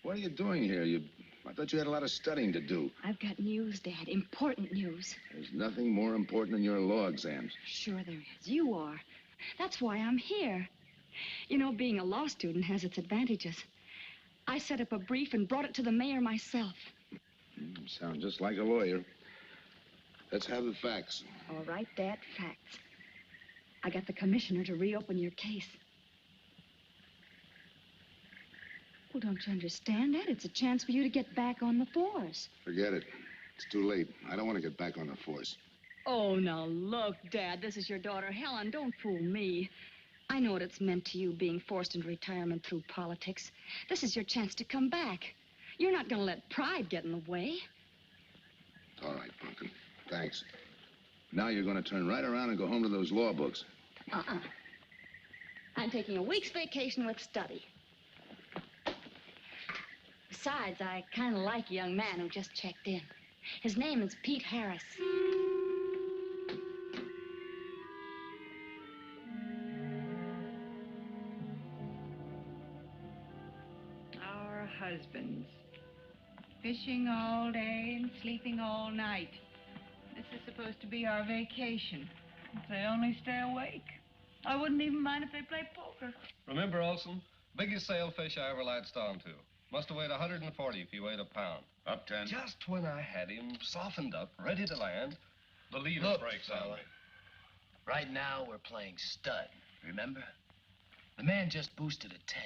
Speaker 2: What are you doing here? You I thought you had a lot of studying to do.
Speaker 6: I've got news, Dad. Important news.
Speaker 2: There's nothing more important than your law exams.
Speaker 6: Sure there is. You are. That's why I'm here. You know, being a law student has its advantages. I set up a brief and brought it to the mayor myself.
Speaker 2: You sound just like a lawyer. Let's have the facts.
Speaker 6: All right, Dad, facts. I got the commissioner to reopen your case. Well, don't you understand that? It's a chance for you to get back on the force.
Speaker 2: Forget it. It's too late. I don't want to get back on the force.
Speaker 6: Oh, now look, Dad, this is your daughter, Helen. Don't fool me. I know what it's meant to you being forced into retirement through politics. This is your chance to come back. You're not going to let pride get in the way.
Speaker 2: All right, Pumpkin. Thanks. Now you're going to turn right around and go home to those law books.
Speaker 6: I'm taking a week's vacation with study. Besides, I kind of like a young man who just checked in. His name is Pete Harris.
Speaker 3: Our husbands. Fishing all day and sleeping all night. This is supposed to be our vacation. If they only stay awake. I wouldn't even mind if they play poker.
Speaker 9: Remember, Olson, biggest sailfish I ever latched onto. Must have weighed 140 if he weighed a pound.
Speaker 5: Up 10.
Speaker 9: Just when I had him softened up, ready to land, the leader
Speaker 11: Look,
Speaker 9: breaks on
Speaker 11: fella.
Speaker 9: me.
Speaker 11: Right now, we're playing stud, remember? The man just boosted a 10.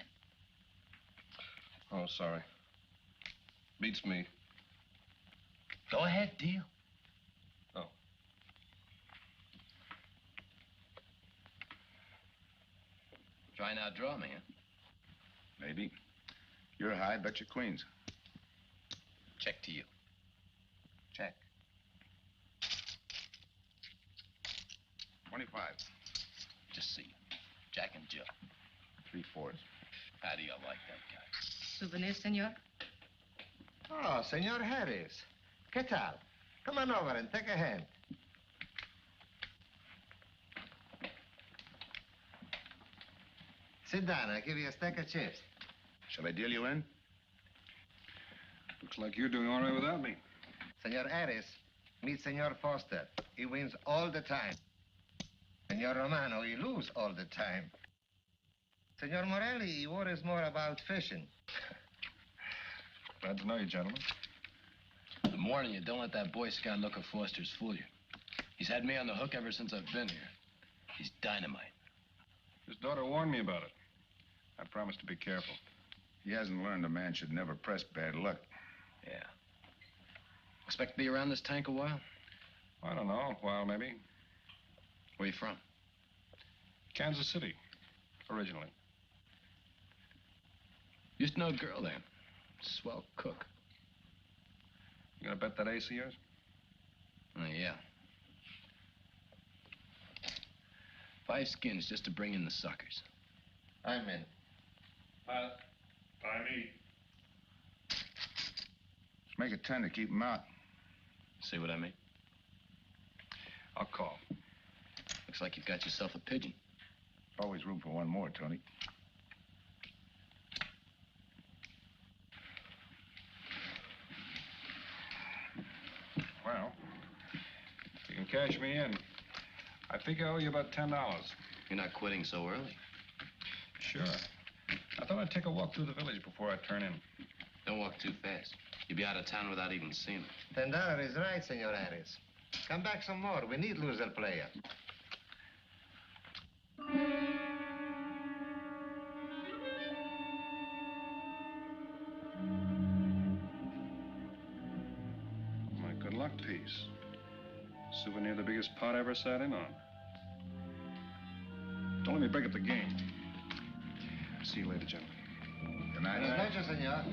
Speaker 9: Oh, sorry. Beats me.
Speaker 11: Go ahead, deal.
Speaker 9: Oh.
Speaker 11: Try and outdraw me, huh?
Speaker 5: Maybe. You're high, bet your queens.
Speaker 11: Check to you.
Speaker 5: Check. 25.
Speaker 11: Just see. Jack and Jill.
Speaker 5: 3/4.
Speaker 11: How do you like that guy?
Speaker 18: Souvenir, senor?
Speaker 4: Oh, Senor Harris. ¿Qué tal? Come on over and take a hand. Sit down. I'll give you a stack of chips.
Speaker 5: Shall I deal you in?
Speaker 22: Looks like you're doing all right without me.
Speaker 4: Senor Harris, meet Senor Foster. He wins all the time. Senor Romano, he lose all the time. Senor Morelli, he worries more about fishing.
Speaker 22: Glad to know you, gentlemen.
Speaker 11: I'm warning you, don't let that Boy Scout look of Foster's fool you. He's had me on the hook ever since I've been here. He's dynamite.
Speaker 22: His daughter warned me about it. I promised to be careful.
Speaker 5: He hasn't learned a man should never press bad luck.
Speaker 11: Yeah. Expect to be around this tank a while?
Speaker 22: I don't know, a while maybe.
Speaker 11: Where you from?
Speaker 22: Kansas City, originally.
Speaker 11: Used to know a girl there. Swell cook.
Speaker 22: You gonna bet that ace of yours?
Speaker 11: Oh, yeah. 5 skins just to bring in the suckers.
Speaker 4: I'm in.
Speaker 22: By me.
Speaker 5: Let's make it 10 to keep him out.
Speaker 11: See what I mean?
Speaker 22: I'll call.
Speaker 11: Looks like you've got yourself a pigeon.
Speaker 5: Always room for one more, Tony.
Speaker 22: Well, you can cash me in. I think I owe you about $10.
Speaker 11: You're not quitting so early.
Speaker 22: Sure. I thought I'd take a walk through the village before I turn in.
Speaker 11: Don't walk too fast. You'll be out of town without even seeing it.
Speaker 4: $10 is right, Senor Harris. Come back some more. We need loser player.
Speaker 22: My good luck piece. Souvenir the biggest pot I ever sat in on. Don't let me break up the game. See you later, gentlemen.
Speaker 5: Good night.
Speaker 4: Buenas noches, senor.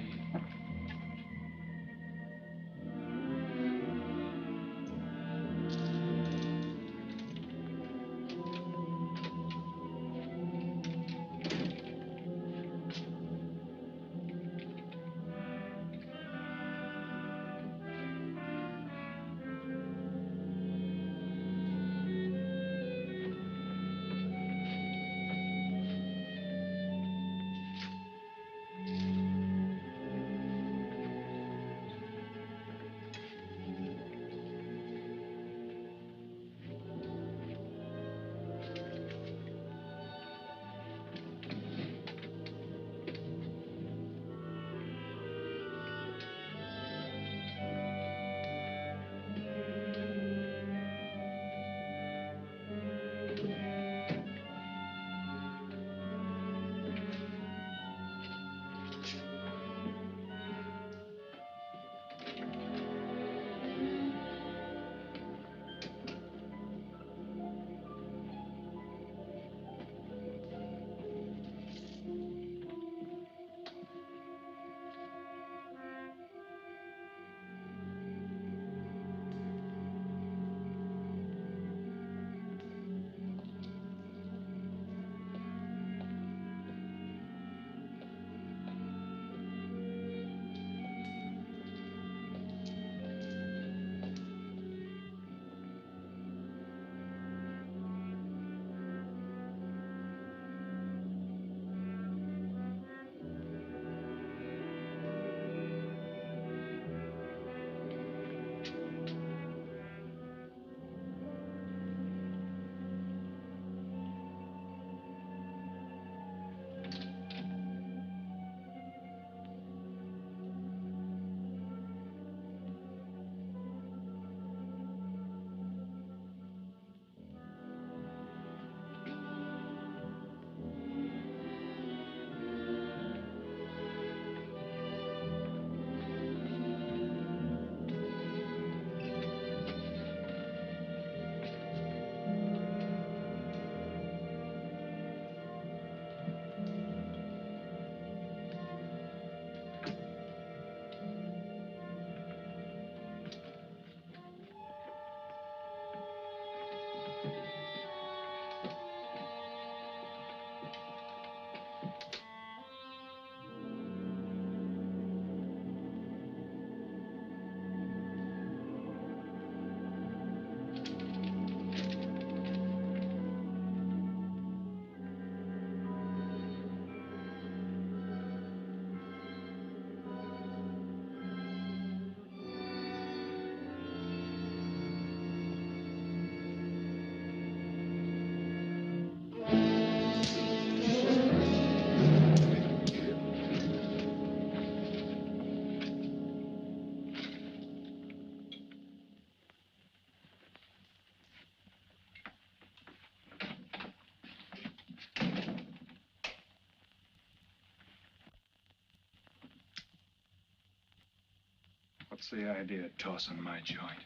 Speaker 22: What's the idea of tossing my joint?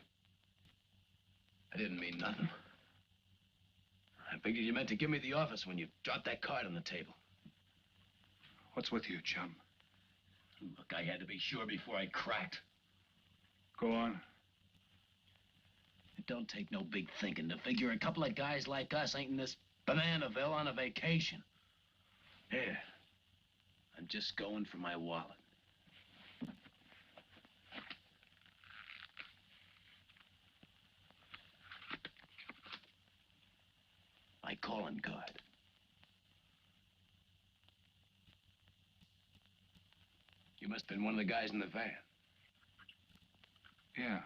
Speaker 11: I didn't mean nothing. I figured you meant to give me the office when you dropped that card on the table.
Speaker 22: What's with you, chum?
Speaker 11: Look, I had to be sure before I cracked.
Speaker 22: Go on.
Speaker 11: It don't take no big thinking to figure a couple of guys like us ain't in this Bananaville on a vacation. Here, I'm just going for my wallet. My calling card. You must have been one of the guys in the van.
Speaker 22: Yeah.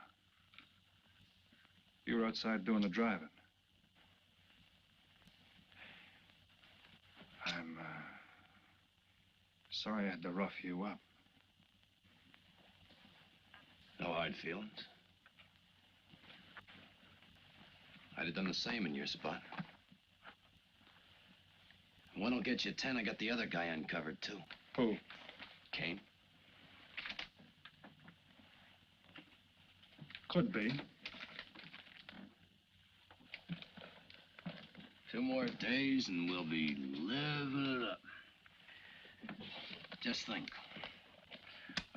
Speaker 22: You were outside doing the driving. I'm, sorry I had to rough you up.
Speaker 11: No hard feelings. I'd have done the same in your spot. One will get you 10. I got the other guy uncovered, too.
Speaker 22: Who?
Speaker 11: Kane.
Speaker 22: Could be.
Speaker 11: 2 more days and we'll be living it up. Just think.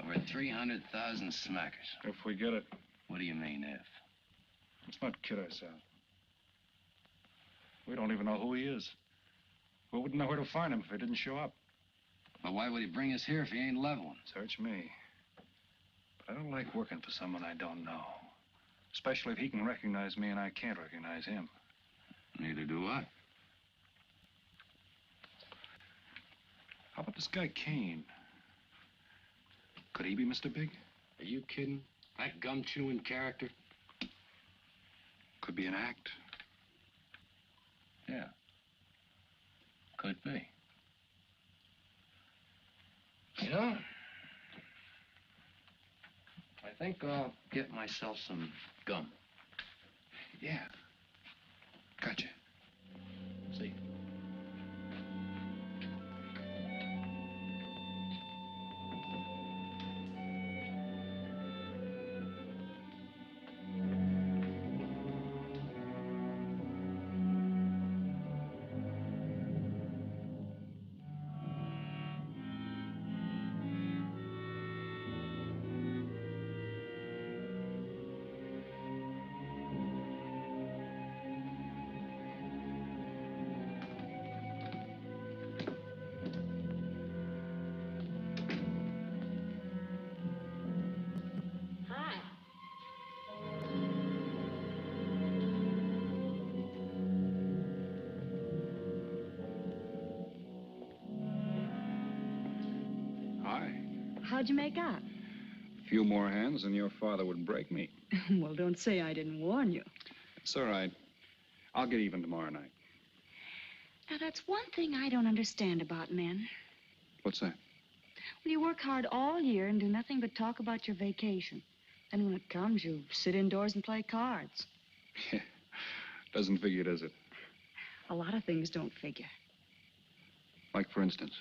Speaker 11: Over 300,000 smackers.
Speaker 22: If we get it.
Speaker 11: What do you mean, if?
Speaker 22: Let's not kid ourselves. We don't even know who he is. We wouldn't know where to find him if he didn't show up.
Speaker 11: Well, why would he bring us here if he ain't leveling?
Speaker 22: Search me. But I don't like working for someone I don't know. Especially if he can recognize me and I can't recognize him.
Speaker 11: Neither do I.
Speaker 22: How about this guy Kane? Could he be Mr. Big?
Speaker 11: Are you kidding? That gum-chewing character?
Speaker 22: Could be an act.
Speaker 11: Yeah. Could be. You know, I think I'll get myself some gum.
Speaker 22: Yeah. Gotcha.
Speaker 11: See.
Speaker 6: How'd you make out?
Speaker 22: A few more hands and your father would break me.
Speaker 6: Well, don't say I didn't warn you.
Speaker 22: It's all right. I'll get even tomorrow night.
Speaker 6: Now, that's one thing I don't understand about men.
Speaker 22: What's that?
Speaker 6: Well, you work hard all year and do nothing but talk about your vacation. Then when it comes, you sit indoors and play cards.
Speaker 22: Doesn't figure, does it?
Speaker 6: A lot of things don't figure.
Speaker 22: Like, for instance?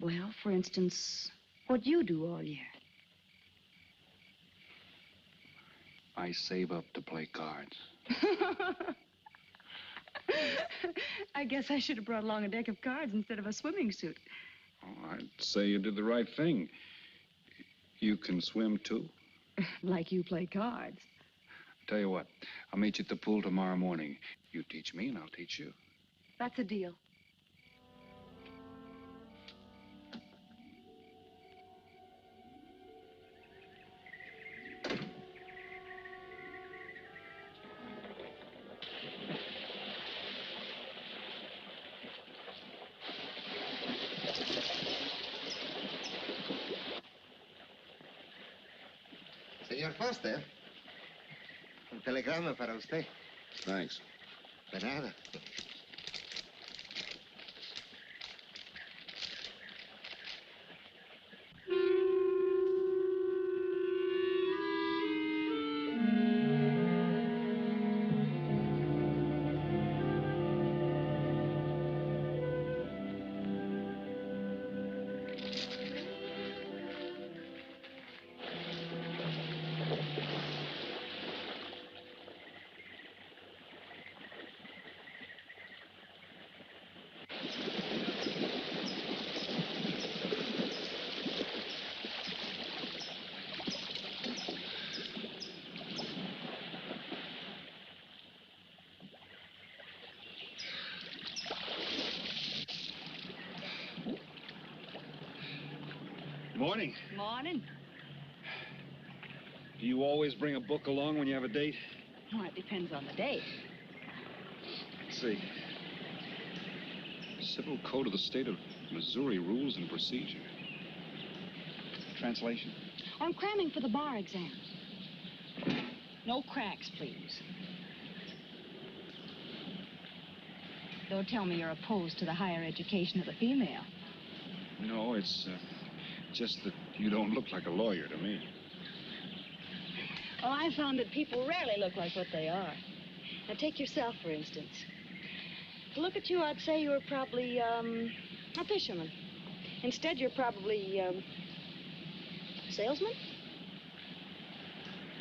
Speaker 6: Well, for instance, what you do all year.
Speaker 22: I save up to play cards.
Speaker 6: I guess I should have brought along a deck of cards instead of a swimming suit.
Speaker 22: Oh, I'd say you did the right thing. You can swim, too?
Speaker 6: Like you play cards.
Speaker 22: Tell you what, I'll meet you at the pool tomorrow morning. You teach me and I'll teach you.
Speaker 6: That's a deal.
Speaker 4: Señor Foster, un telegrama para usted.
Speaker 2: Thanks.
Speaker 4: De nada.
Speaker 22: Morning.
Speaker 6: Morning.
Speaker 22: Do you always bring a book along when you have a date?
Speaker 6: Well, it depends on the date.
Speaker 22: Let's see. Civil Code of the State of Missouri Rules and Procedure. Translation?
Speaker 6: I'm cramming for the bar exam. No cracks, please. Don't tell me you're opposed to the higher education of the female.
Speaker 22: No, it's just that you don't look like a lawyer to me.
Speaker 6: Oh, I found that people rarely look like what they are. Now, take yourself, for instance. To look at you, I'd say you were probably, a fisherman. Instead, you're probably, a salesman?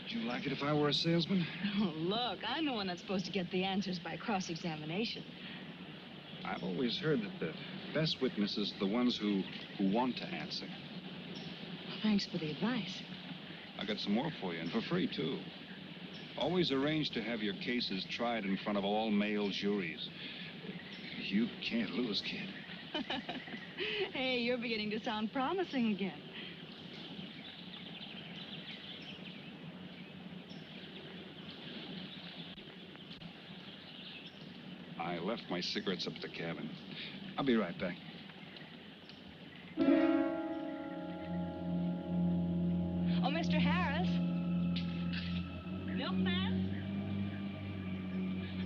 Speaker 22: Would you like it if I were a salesman?
Speaker 6: Oh, look, I'm the one that's supposed to get the answers by cross-examination.
Speaker 22: I've always heard that the best witnesses are the ones who want to answer.
Speaker 6: Thanks for the advice.
Speaker 22: I got some more for you, and for free, too. Always arrange to have your cases tried in front of all male juries. You can't lose, kid.
Speaker 6: Hey, you're beginning to sound promising again.
Speaker 22: I left my cigarettes up at the cabin. I'll be right back.
Speaker 6: Oh, Mr. Harris. Milkman?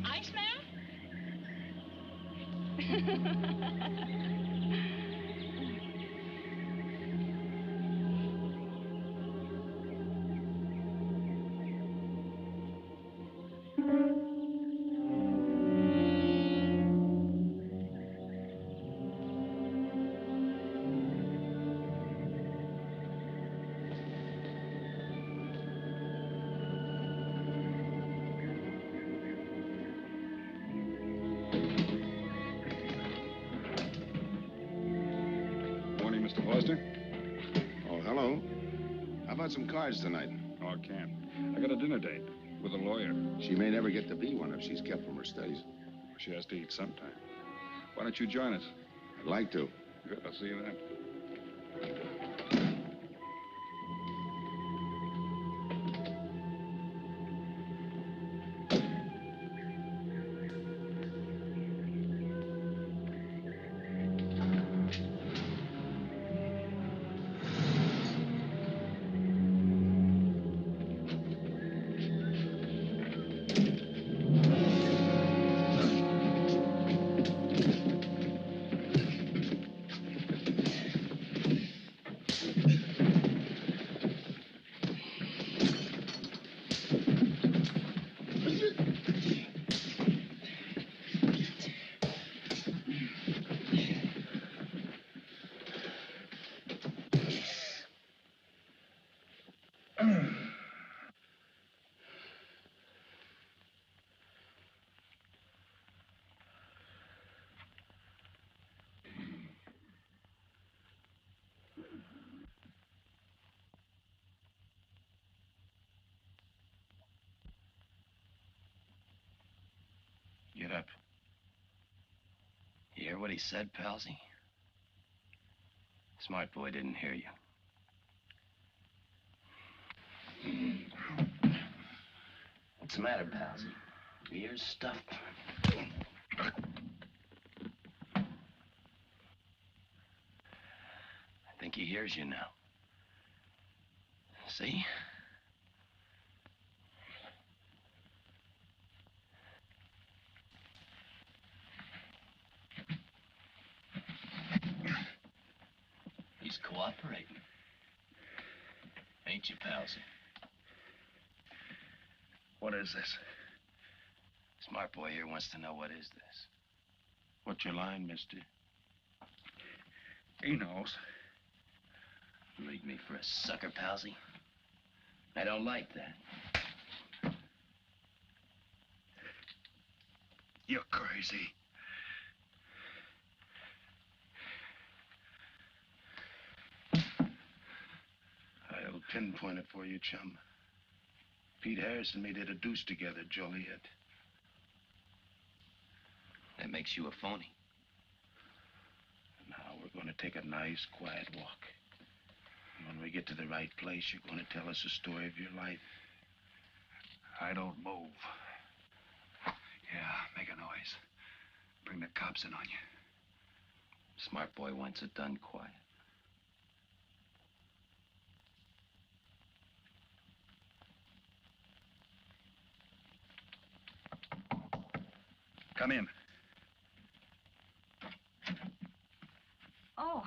Speaker 6: Iceman?
Speaker 22: Morning, Mr. Foster.
Speaker 2: Oh, hello. How about some cards tonight?
Speaker 22: Oh, I can't. I got a dinner date with a lawyer.
Speaker 2: She may never get to be one if she's kept from her studies.
Speaker 22: She has to eat sometime. Why don't you join us?
Speaker 2: I'd like to.
Speaker 22: Good, I'll see you then.
Speaker 11: Get up. You hear what he said, Palsy? Smart boy didn't hear you. What's the matter, Palsy? Your ears stuffed? I think he hears you now. See? He's cooperating. Ain't you, Palsy?
Speaker 22: What is this?
Speaker 11: Smart boy here wants to know what is this.
Speaker 22: What's your line, mister? He knows.
Speaker 11: You leave me for a sucker, Palsy? I don't like that.
Speaker 22: You're crazy.
Speaker 5: I'll pinpoint it for you, chum. Pete Harris and me did a deuce together, Joliet.
Speaker 11: That makes you a phony.
Speaker 5: Now we're going to take a nice, quiet walk. get to the right place, you're going to tell us the story of your life.
Speaker 8: I don't move. Yeah, make a noise. Bring the cops in on you.
Speaker 19: Smart boy wants it done quiet.
Speaker 8: Come in.
Speaker 6: Oh,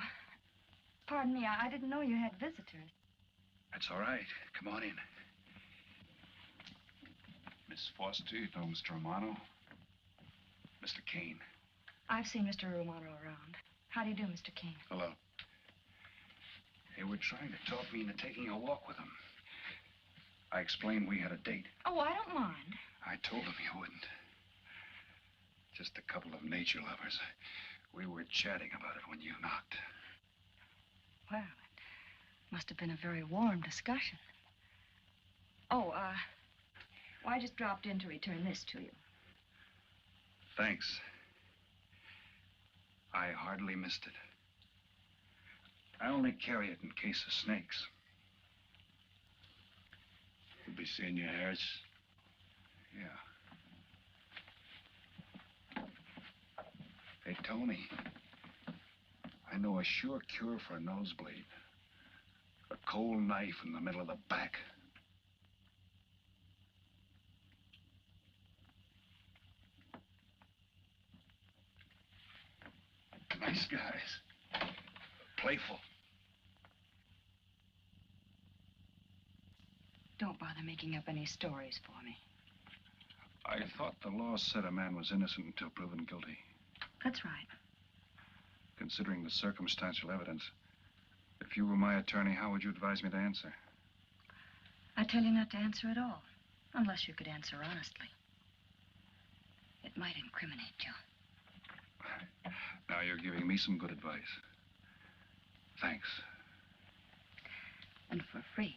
Speaker 6: pardon me. I didn't know you had visitors.
Speaker 8: That's all right. Come on in. Miss Foster, you know Mr. Romano? Mr. Kane.
Speaker 6: I've seen Mr. Romano around. How do you do, Mr. Kane?
Speaker 8: Hello. They were trying to talk me into taking a walk with them. I explained we had a date.
Speaker 6: Oh, I don't mind.
Speaker 8: I told them you wouldn't. Just a couple of nature lovers. We were chatting about it when you knocked.
Speaker 6: Well, it must have been a very warm discussion. Oh, well, I just dropped in to return this to you.
Speaker 8: Thanks. I hardly missed it. I only carry it in case of snakes.
Speaker 5: We'll be seeing you, Harris.
Speaker 8: Yeah. Hey, Tony. I know a sure cure for a nosebleed. A cold knife in the middle of the back. Nice guys. Playful.
Speaker 6: Don't bother making up any stories for me.
Speaker 8: I thought the law said a man was innocent until proven guilty.
Speaker 6: That's right.
Speaker 8: Considering the circumstantial evidence, if you were my attorney, how would you advise me to answer?
Speaker 6: I tell you not to answer at all, unless you could answer honestly. It might incriminate you.
Speaker 8: Now you're giving me some good advice. Thanks.
Speaker 6: And for free.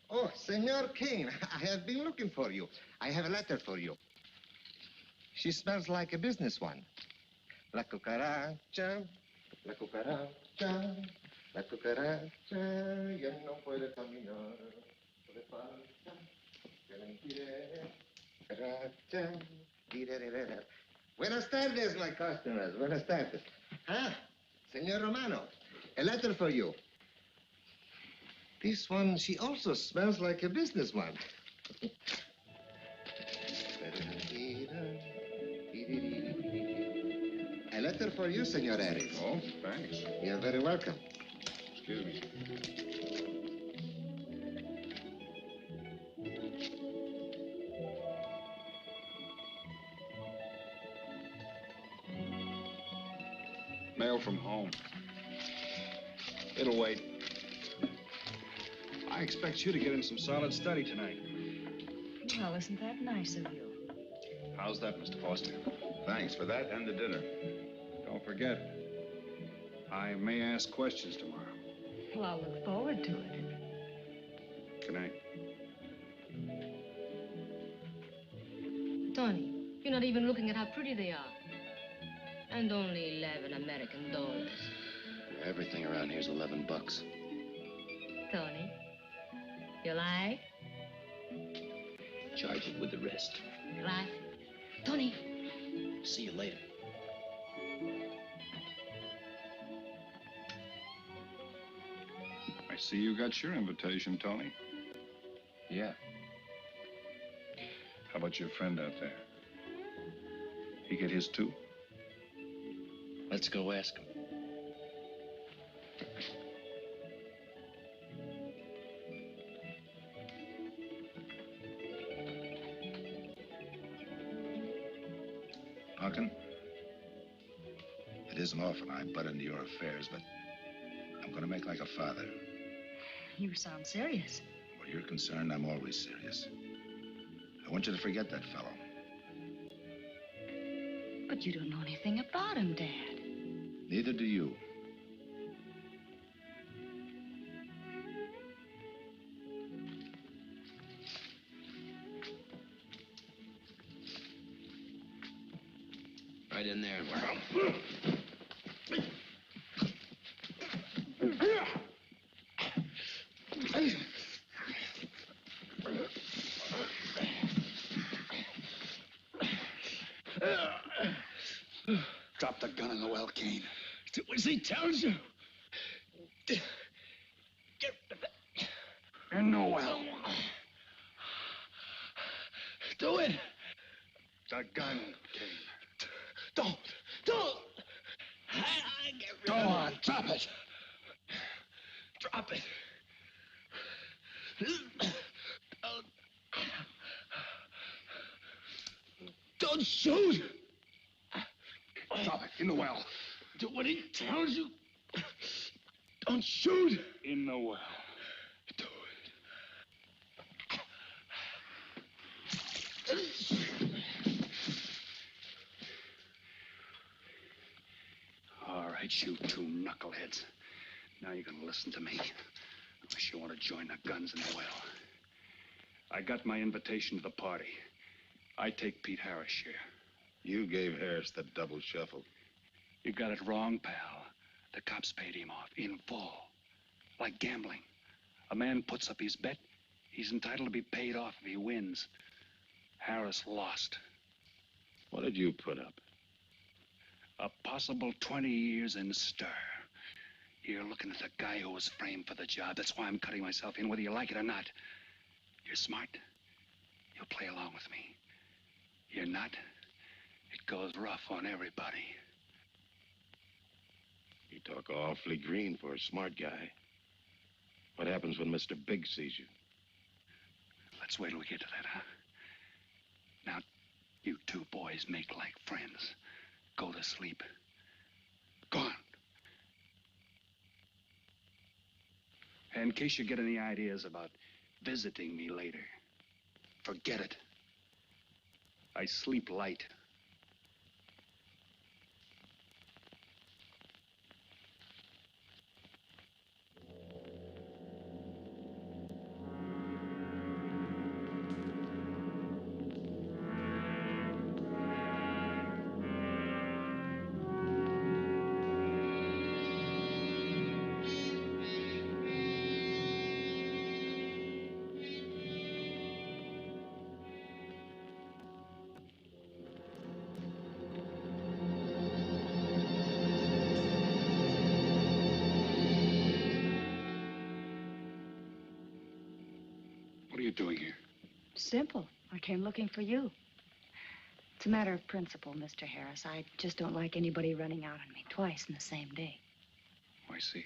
Speaker 4: Oh, Senor Kane, I have been looking for you. I have a letter for you. She smells like a business one. La cucaracha, la cucaracha, la cucaracha. Here's my customers. Buenas tardes. Ah, Senor Romano, a letter for you. This one, she also smells like a businessman. A letter for you, Senor Harris.
Speaker 22: Oh, thanks.
Speaker 4: You're very welcome.
Speaker 22: Excuse me. Mail from home. It'll wait. I expect you to get in some solid study tonight.
Speaker 7: Well, isn't that nice of you?
Speaker 22: How's that, Mr. Foster?
Speaker 2: Thanks for that and the dinner.
Speaker 22: Don't forget, I may ask questions tomorrow.
Speaker 7: Well, I'll look forward to it.
Speaker 22: Good night.
Speaker 18: Tony, you're not even looking at how pretty they are. And only 11 American dollars.
Speaker 11: Everything around here's $11.
Speaker 18: Tony, you like?
Speaker 11: Charge it with the rest.
Speaker 18: Gracias. Tony.
Speaker 11: See you later.
Speaker 22: I see you got your invitation, Tony.
Speaker 19: Yeah.
Speaker 22: How about your friend out there? He get his too?
Speaker 11: Let's go ask him.
Speaker 2: Punkin, it isn't often I butt into your affairs, but I'm going to make like a father.
Speaker 7: You sound serious.
Speaker 2: Where you're concerned, I'm always serious. I want you to forget that fellow.
Speaker 7: But you don't know anything about him, Dad.
Speaker 2: Neither do you.
Speaker 11: Right in there.
Speaker 8: Drop the gun in the well, Kane. Do as he tells you. Get in the well. Do it. The gun, Kane. Don't. Go on, drop it. Drop it. Don't shoot. Drop it in the well. Do what he tells you. Don't shoot.
Speaker 22: In the well.
Speaker 8: Do All right, you two knuckleheads. Now you're gonna listen to me. Unless you want to join the guns in the well. I got my invitation to the party. I take Pete Harris' share.
Speaker 2: You gave Harris the double shuffle.
Speaker 8: You got it wrong, pal. The cops paid him off in full. Like gambling. A man puts up his bet, he's entitled to be paid off if he wins. Harris lost.
Speaker 2: What did you put up?
Speaker 8: A possible 20 years in stir. You're looking at the guy who was framed for the job. That's why I'm cutting myself in, whether you like it or not. You're smart. You'll play along with me. You're not. It goes rough on everybody.
Speaker 2: You talk awfully green for a smart guy. What happens when Mr. Big sees you?
Speaker 8: Let's wait till we get to that, huh? Now, you two boys make like friends. Go to sleep. Go on. And in case you get any ideas about visiting me later, forget it. I sleep light. you doing here?
Speaker 6: Simple. I came looking for you. It's a matter of principle, Mr. Harris. I just don't like anybody running out on me twice in the same day.
Speaker 8: Oh, I see.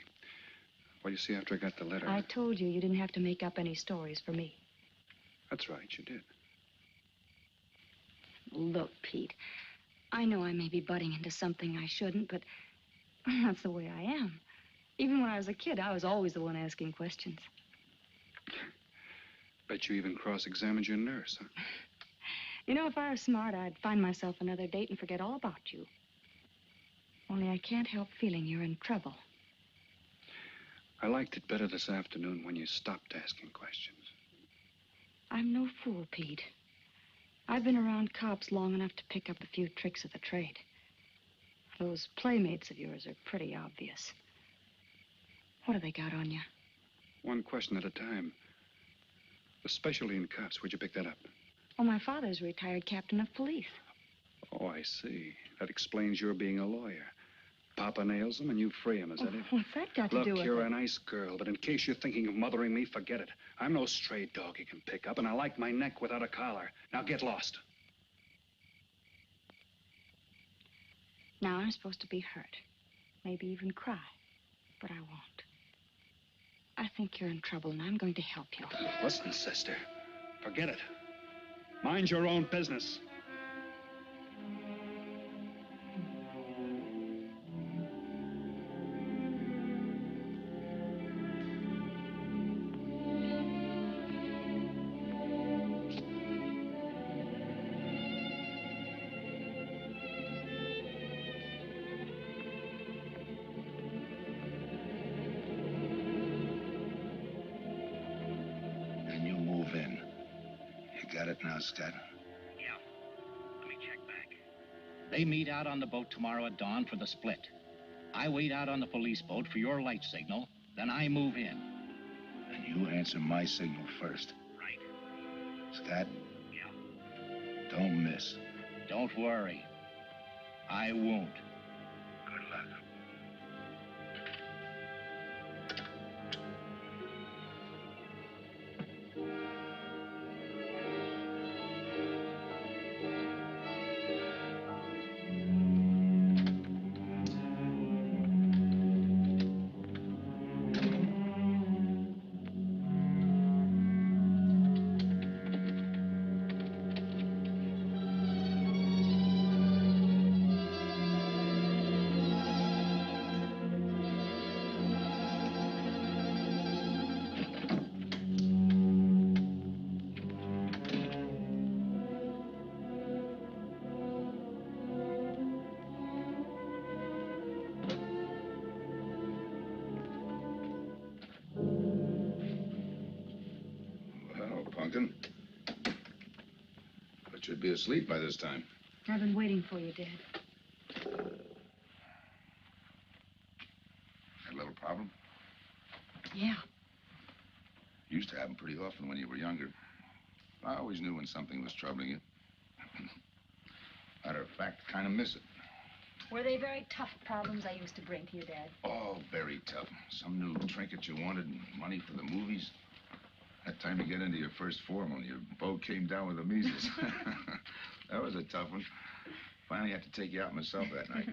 Speaker 8: Well, you see, after I got the letter...
Speaker 6: I told you you didn't have to make up any stories for me.
Speaker 8: That's right, you did.
Speaker 6: Look, Pete, I know I may be butting into something I shouldn't, but that's the way I am. Even when I was a kid, I was always the one asking questions.
Speaker 8: Bet you even cross-examined your nurse, huh?
Speaker 6: You know, if I was smart, I'd find myself another date and forget all about you. Only I can't help feeling you're in trouble.
Speaker 8: I liked it better this afternoon when you stopped asking questions.
Speaker 6: I'm no fool, Pete. I've been around cops long enough to pick up a few tricks of the trade. Those playmates of yours are pretty obvious. What have they got on you?
Speaker 8: One question at a time. The specialty in cops, where'd you pick that up?
Speaker 6: Oh, my father's a retired captain of police.
Speaker 8: Oh, I see. That explains your being a lawyer. Papa nails them and you free him, is that it?
Speaker 6: What's that got to do with it?
Speaker 8: Look, you're a nice girl, but in case you're thinking of mothering me, forget it. I'm no stray dog you can pick up, and I like my neck without a collar. Now get lost.
Speaker 6: Now I'm supposed to be hurt. Maybe even cry. But I won't. I think you're in trouble, and I'm going to help you.
Speaker 8: Listen, sister. Forget it. Mind your own business.
Speaker 2: Scott?
Speaker 23: Yeah. Let me check back. They meet out on the boat tomorrow at dawn for the split. I wait out on the police boat for your light signal, then I move in.
Speaker 2: And you answer my signal first.
Speaker 23: Right.
Speaker 2: Scott?
Speaker 23: Yeah.
Speaker 2: Don't miss.
Speaker 23: Don't worry. I won't.
Speaker 2: Good luck. But you'd be asleep by this time.
Speaker 6: I've been waiting for you, Dad.
Speaker 2: Had a little problem?
Speaker 6: Yeah.
Speaker 2: Used to happen pretty often when you were younger. I always knew when something was troubling you. Matter of fact, kind of miss it.
Speaker 6: Were they very tough problems I used to bring to you, Dad?
Speaker 2: Oh, very tough. Some new trinket you wanted and money for the movies. That time you get into your first formal, your boat came down with the measles. That was a tough one. Finally had to take you out myself that night.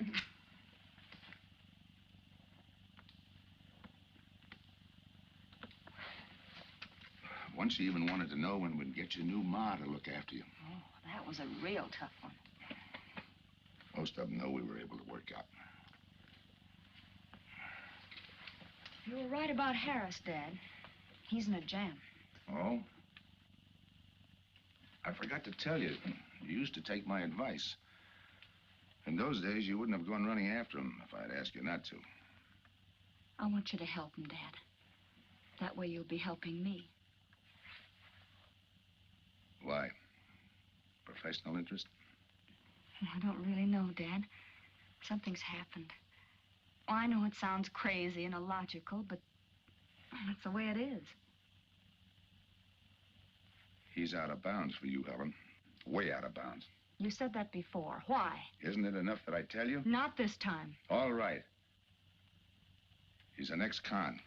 Speaker 2: Once you even wanted to know when we'd get your new ma to look after you.
Speaker 6: Oh, that was a real tough one.
Speaker 2: Most of them know we were able to work out.
Speaker 6: You were right about Harris, Dad. He's in a jam.
Speaker 2: Oh? I forgot to tell you. You used to take my advice. In those days, you wouldn't have gone running after him if I'd asked you not to.
Speaker 6: I want you to help him, Dad. That way you'll be helping me.
Speaker 2: Why? Professional interest?
Speaker 6: I don't really know, Dad. Something's happened. Well, I know it sounds crazy and illogical, but that's the way it is.
Speaker 2: He's out of bounds for you, Helen. Way out of bounds.
Speaker 6: You said that before. Why?
Speaker 2: Isn't it enough that I tell you?
Speaker 6: Not this time.
Speaker 2: All right. He's an ex-con.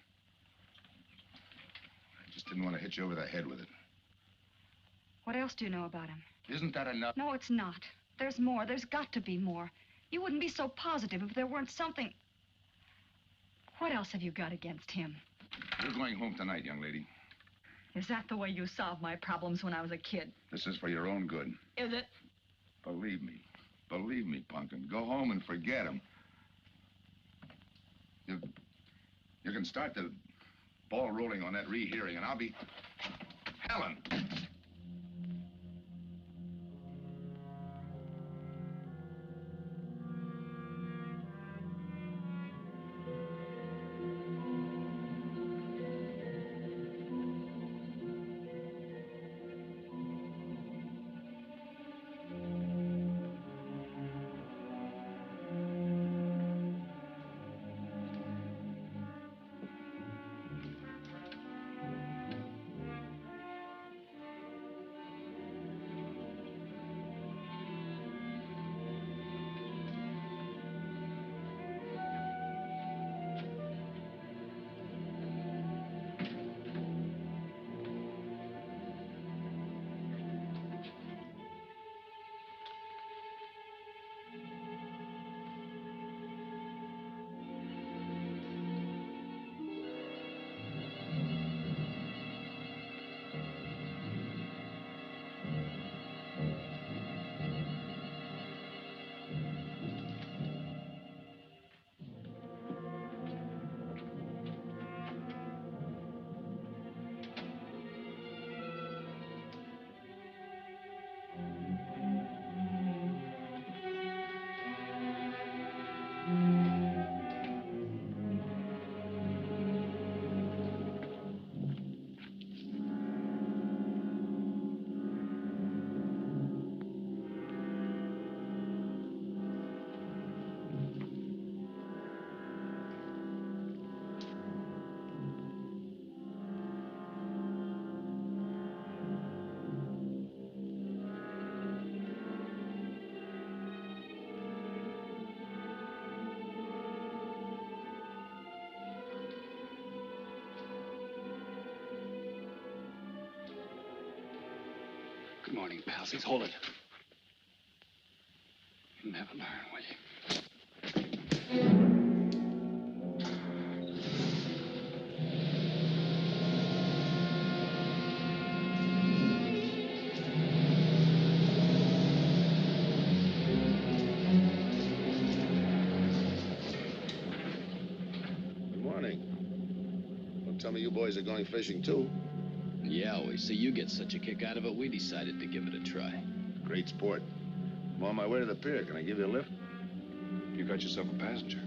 Speaker 2: I just didn't want to hit you over the head with it.
Speaker 6: What else do you know about him?
Speaker 2: Isn't that enough?
Speaker 6: No, it's not. There's more. There's got to be more. You wouldn't be so positive if there weren't something. What else have you got against him?
Speaker 2: You're going home tonight, young lady.
Speaker 6: Is that the way you solved my problems when I was a kid?
Speaker 2: This is for your own good.
Speaker 6: Is it?
Speaker 2: Believe me. Believe me, Punkin. Go home and forget him. You can start the ball rolling on that rehearing, and I'll be... Helen!
Speaker 8: Good morning, palsies. Hold it. You'll never learn, will you?
Speaker 2: Good morning. Don't tell me you boys are going fishing, too.
Speaker 11: Yeah, we see you get such a kick out of it, we decided to give it a try.
Speaker 2: Great sport. I'm on my way to the pier. Can I give you a lift?
Speaker 22: You got yourself a passenger.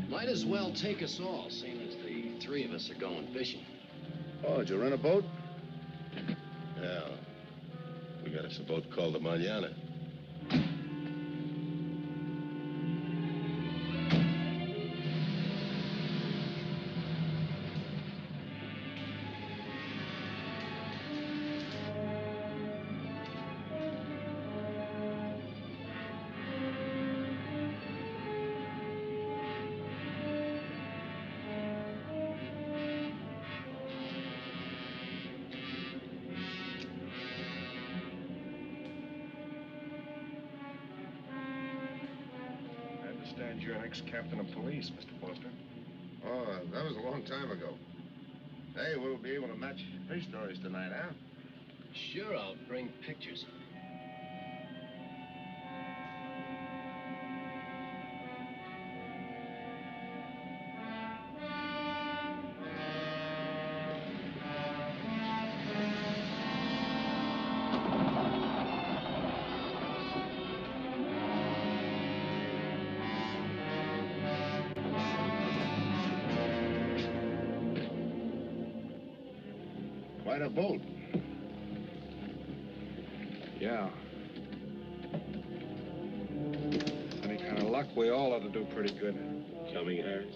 Speaker 11: Might as well take us all, seeing as the three of us are going fishing.
Speaker 2: Oh, did you rent a boat? Yeah. We got us a boat called the Mañana.
Speaker 21: You're an ex-captain of police, Mr. Foster.
Speaker 2: Oh, that was a long time ago. Hey, we'll be able to match fish stories tonight, huh?
Speaker 11: Sure, I'll bring pictures.
Speaker 2: Quite a boat.
Speaker 21: Yeah. Any kind of luck, we all ought to do pretty good.
Speaker 2: Coming, Harris?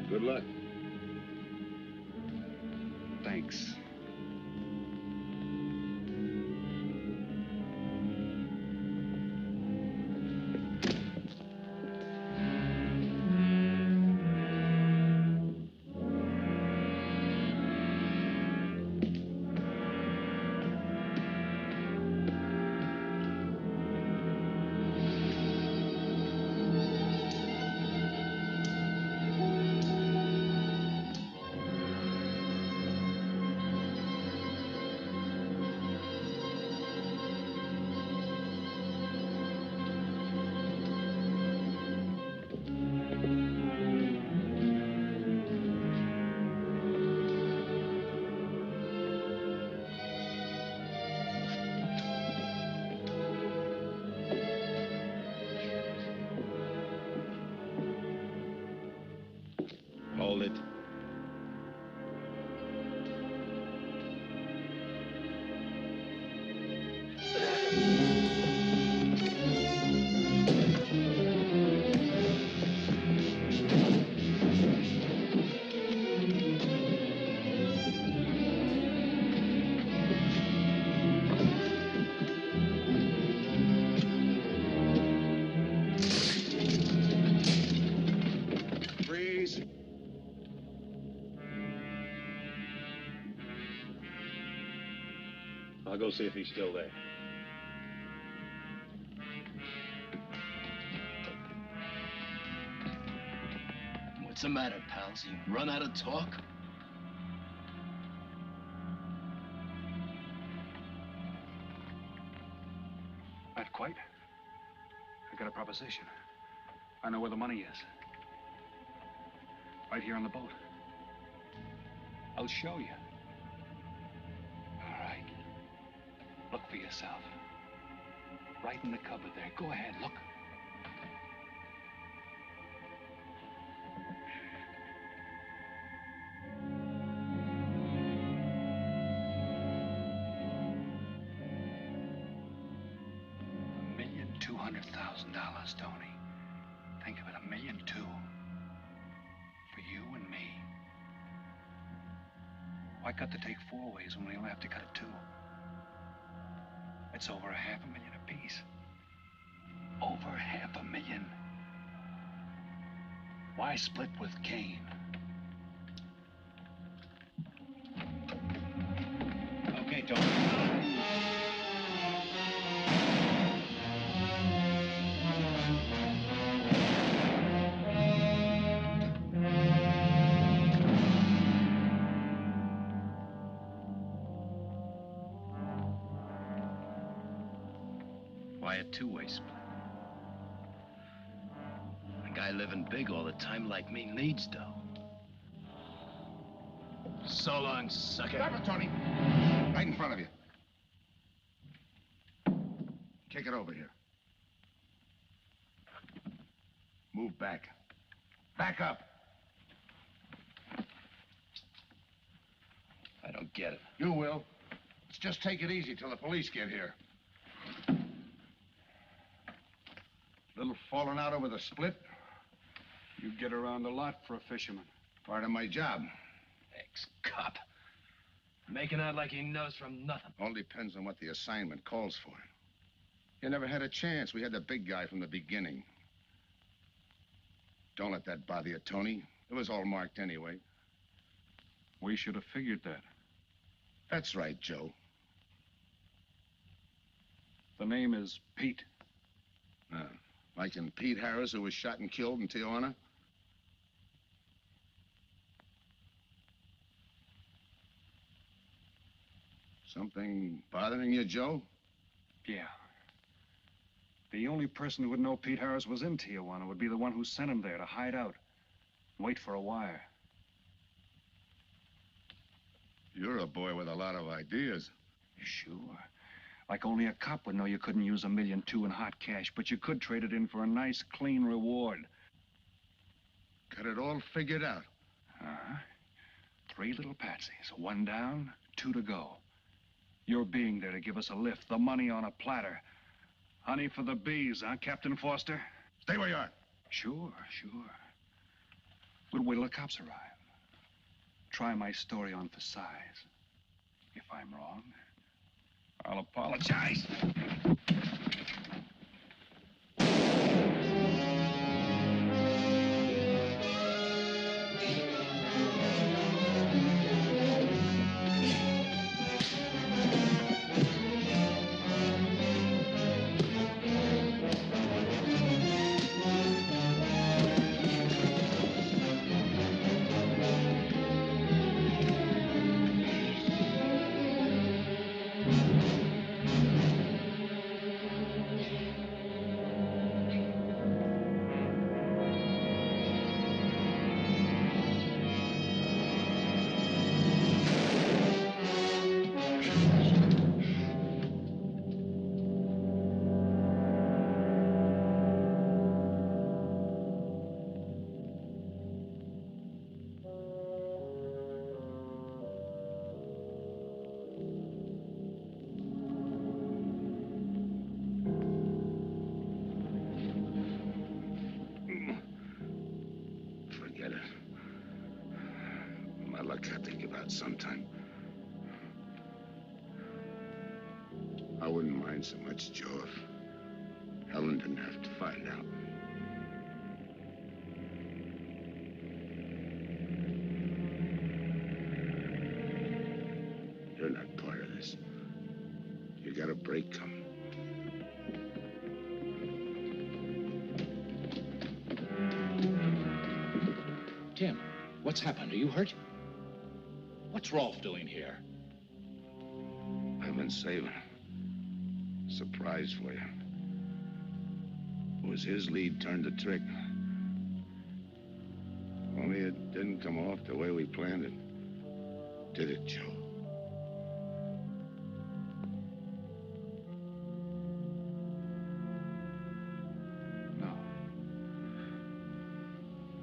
Speaker 2: Good luck.
Speaker 8: Thanks.
Speaker 22: Hold it.
Speaker 2: Freeze.
Speaker 21: I'll go see if he's still there.
Speaker 11: What's the matter, pals? You run out of talk?
Speaker 8: Not quite. I got a proposition. I know where the money is. Right here on the boat. I'll show you. All right. Look for yourself. Right in the cupboard there. Go ahead, look. $1,200,000, Tony. Think of it, $1.2 million. For you and me. Why cut the take 4 ways when we only have to cut it 2? It's over $500,000 apiece. Over $500,000. Why split with Kane? Okay, Tony.
Speaker 11: Why a two-way split? A guy living big all the time like me needs dough. So long, sucker.
Speaker 2: Stop it, Tony. Right in front of you. Kick it over here. Move back. Back up.
Speaker 11: I don't get it.
Speaker 2: You will. Let's just take it easy till the police get here. Little falling out over the split.
Speaker 8: You get around a lot for a fisherman.
Speaker 2: Part of my job.
Speaker 11: Ex-cop. Making out like he knows from nothing.
Speaker 2: All depends on what the assignment calls for. You never had a chance. We had the big guy from the beginning. Don't let that bother you, Tony. It was all marked anyway.
Speaker 8: We should have figured that.
Speaker 2: That's right, Joe.
Speaker 8: The name is Pete.
Speaker 2: Like in Pete Harris, who was shot and killed in Tijuana? Something bothering you, Joe?
Speaker 8: Yeah. The only person who would know Pete Harris was in Tijuana would be the one who sent him there to hide out. Wait for a wire.
Speaker 2: You're a boy with a lot of ideas.
Speaker 8: Sure. Like only a cop would know you couldn't use $1.2 million in hot cash, but you could trade it in for a nice, clean reward.
Speaker 2: Got it all figured out.
Speaker 8: 3 little patsies. 1 down, 2 to go. Your being there to give us a lift, the money on a platter. Honey for the bees, huh, Captain Foster?
Speaker 2: Stay where you are.
Speaker 8: Sure. We'll wait till the cops arrive. Try my story on for size. If I'm wrong, I'll apologize.
Speaker 2: Forget it. My luck had to give out sometime. I wouldn't mind so much, Joe, if Helen didn't have to find out. You're not part of this. You got a break coming.
Speaker 23: Tim, what's happened? Are you hurt? What's Rolf doing here?
Speaker 2: I've been saving a surprise for you. It was his lead turned the trick. Only it didn't come off the way we planned it. Did it, Joe?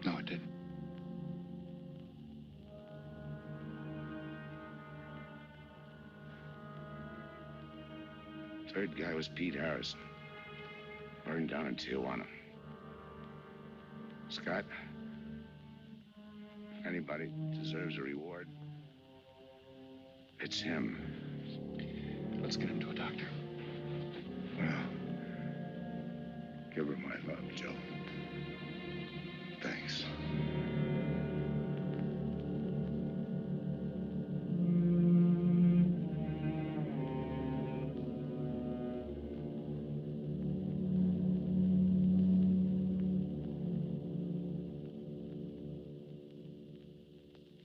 Speaker 22: No, it didn't.
Speaker 2: Third guy was Pete Harrison. Burned down in Tijuana. Scott, if anybody deserves a reward, it's him.
Speaker 23: Let's get him to a doctor.
Speaker 2: Well, give her my love, Joe. Thanks.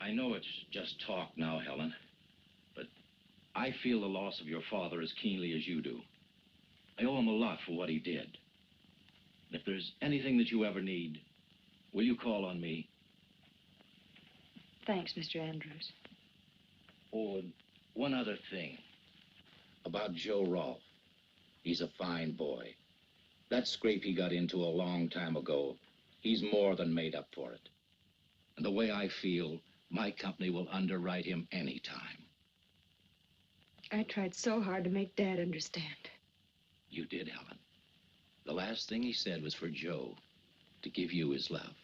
Speaker 23: I know it's just talk now, Helen, but I feel the loss of your father as keenly as you do. I owe him a lot for what he did. If there's anything that you ever need, will you call on me?
Speaker 7: Thanks, Mr. Andrews.
Speaker 23: Oh, and one other thing. About Joe Rolfe. He's a fine boy. That scrape he got into a long time ago, he's more than made up for it. And the way I feel, my company will underwrite him anytime.
Speaker 7: I tried so hard to make Dad understand.
Speaker 23: You did, Helen. The last thing he said was for Joe to give you his love.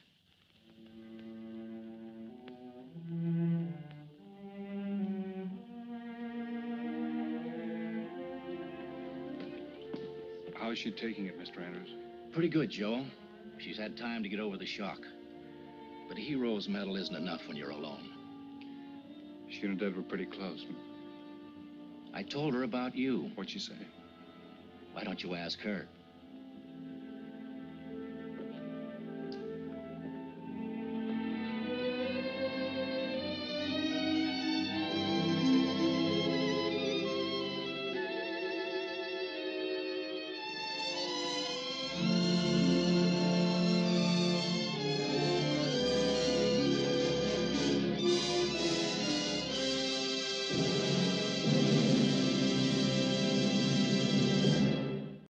Speaker 22: How is she taking it, Mr. Andrews?
Speaker 23: Pretty good, Joe. She's had time to get over the shock. But a hero's medal isn't enough when you're alone.
Speaker 22: She and her dad were pretty close.
Speaker 23: I told her about you.
Speaker 22: What'd she say?
Speaker 23: Why don't you ask her?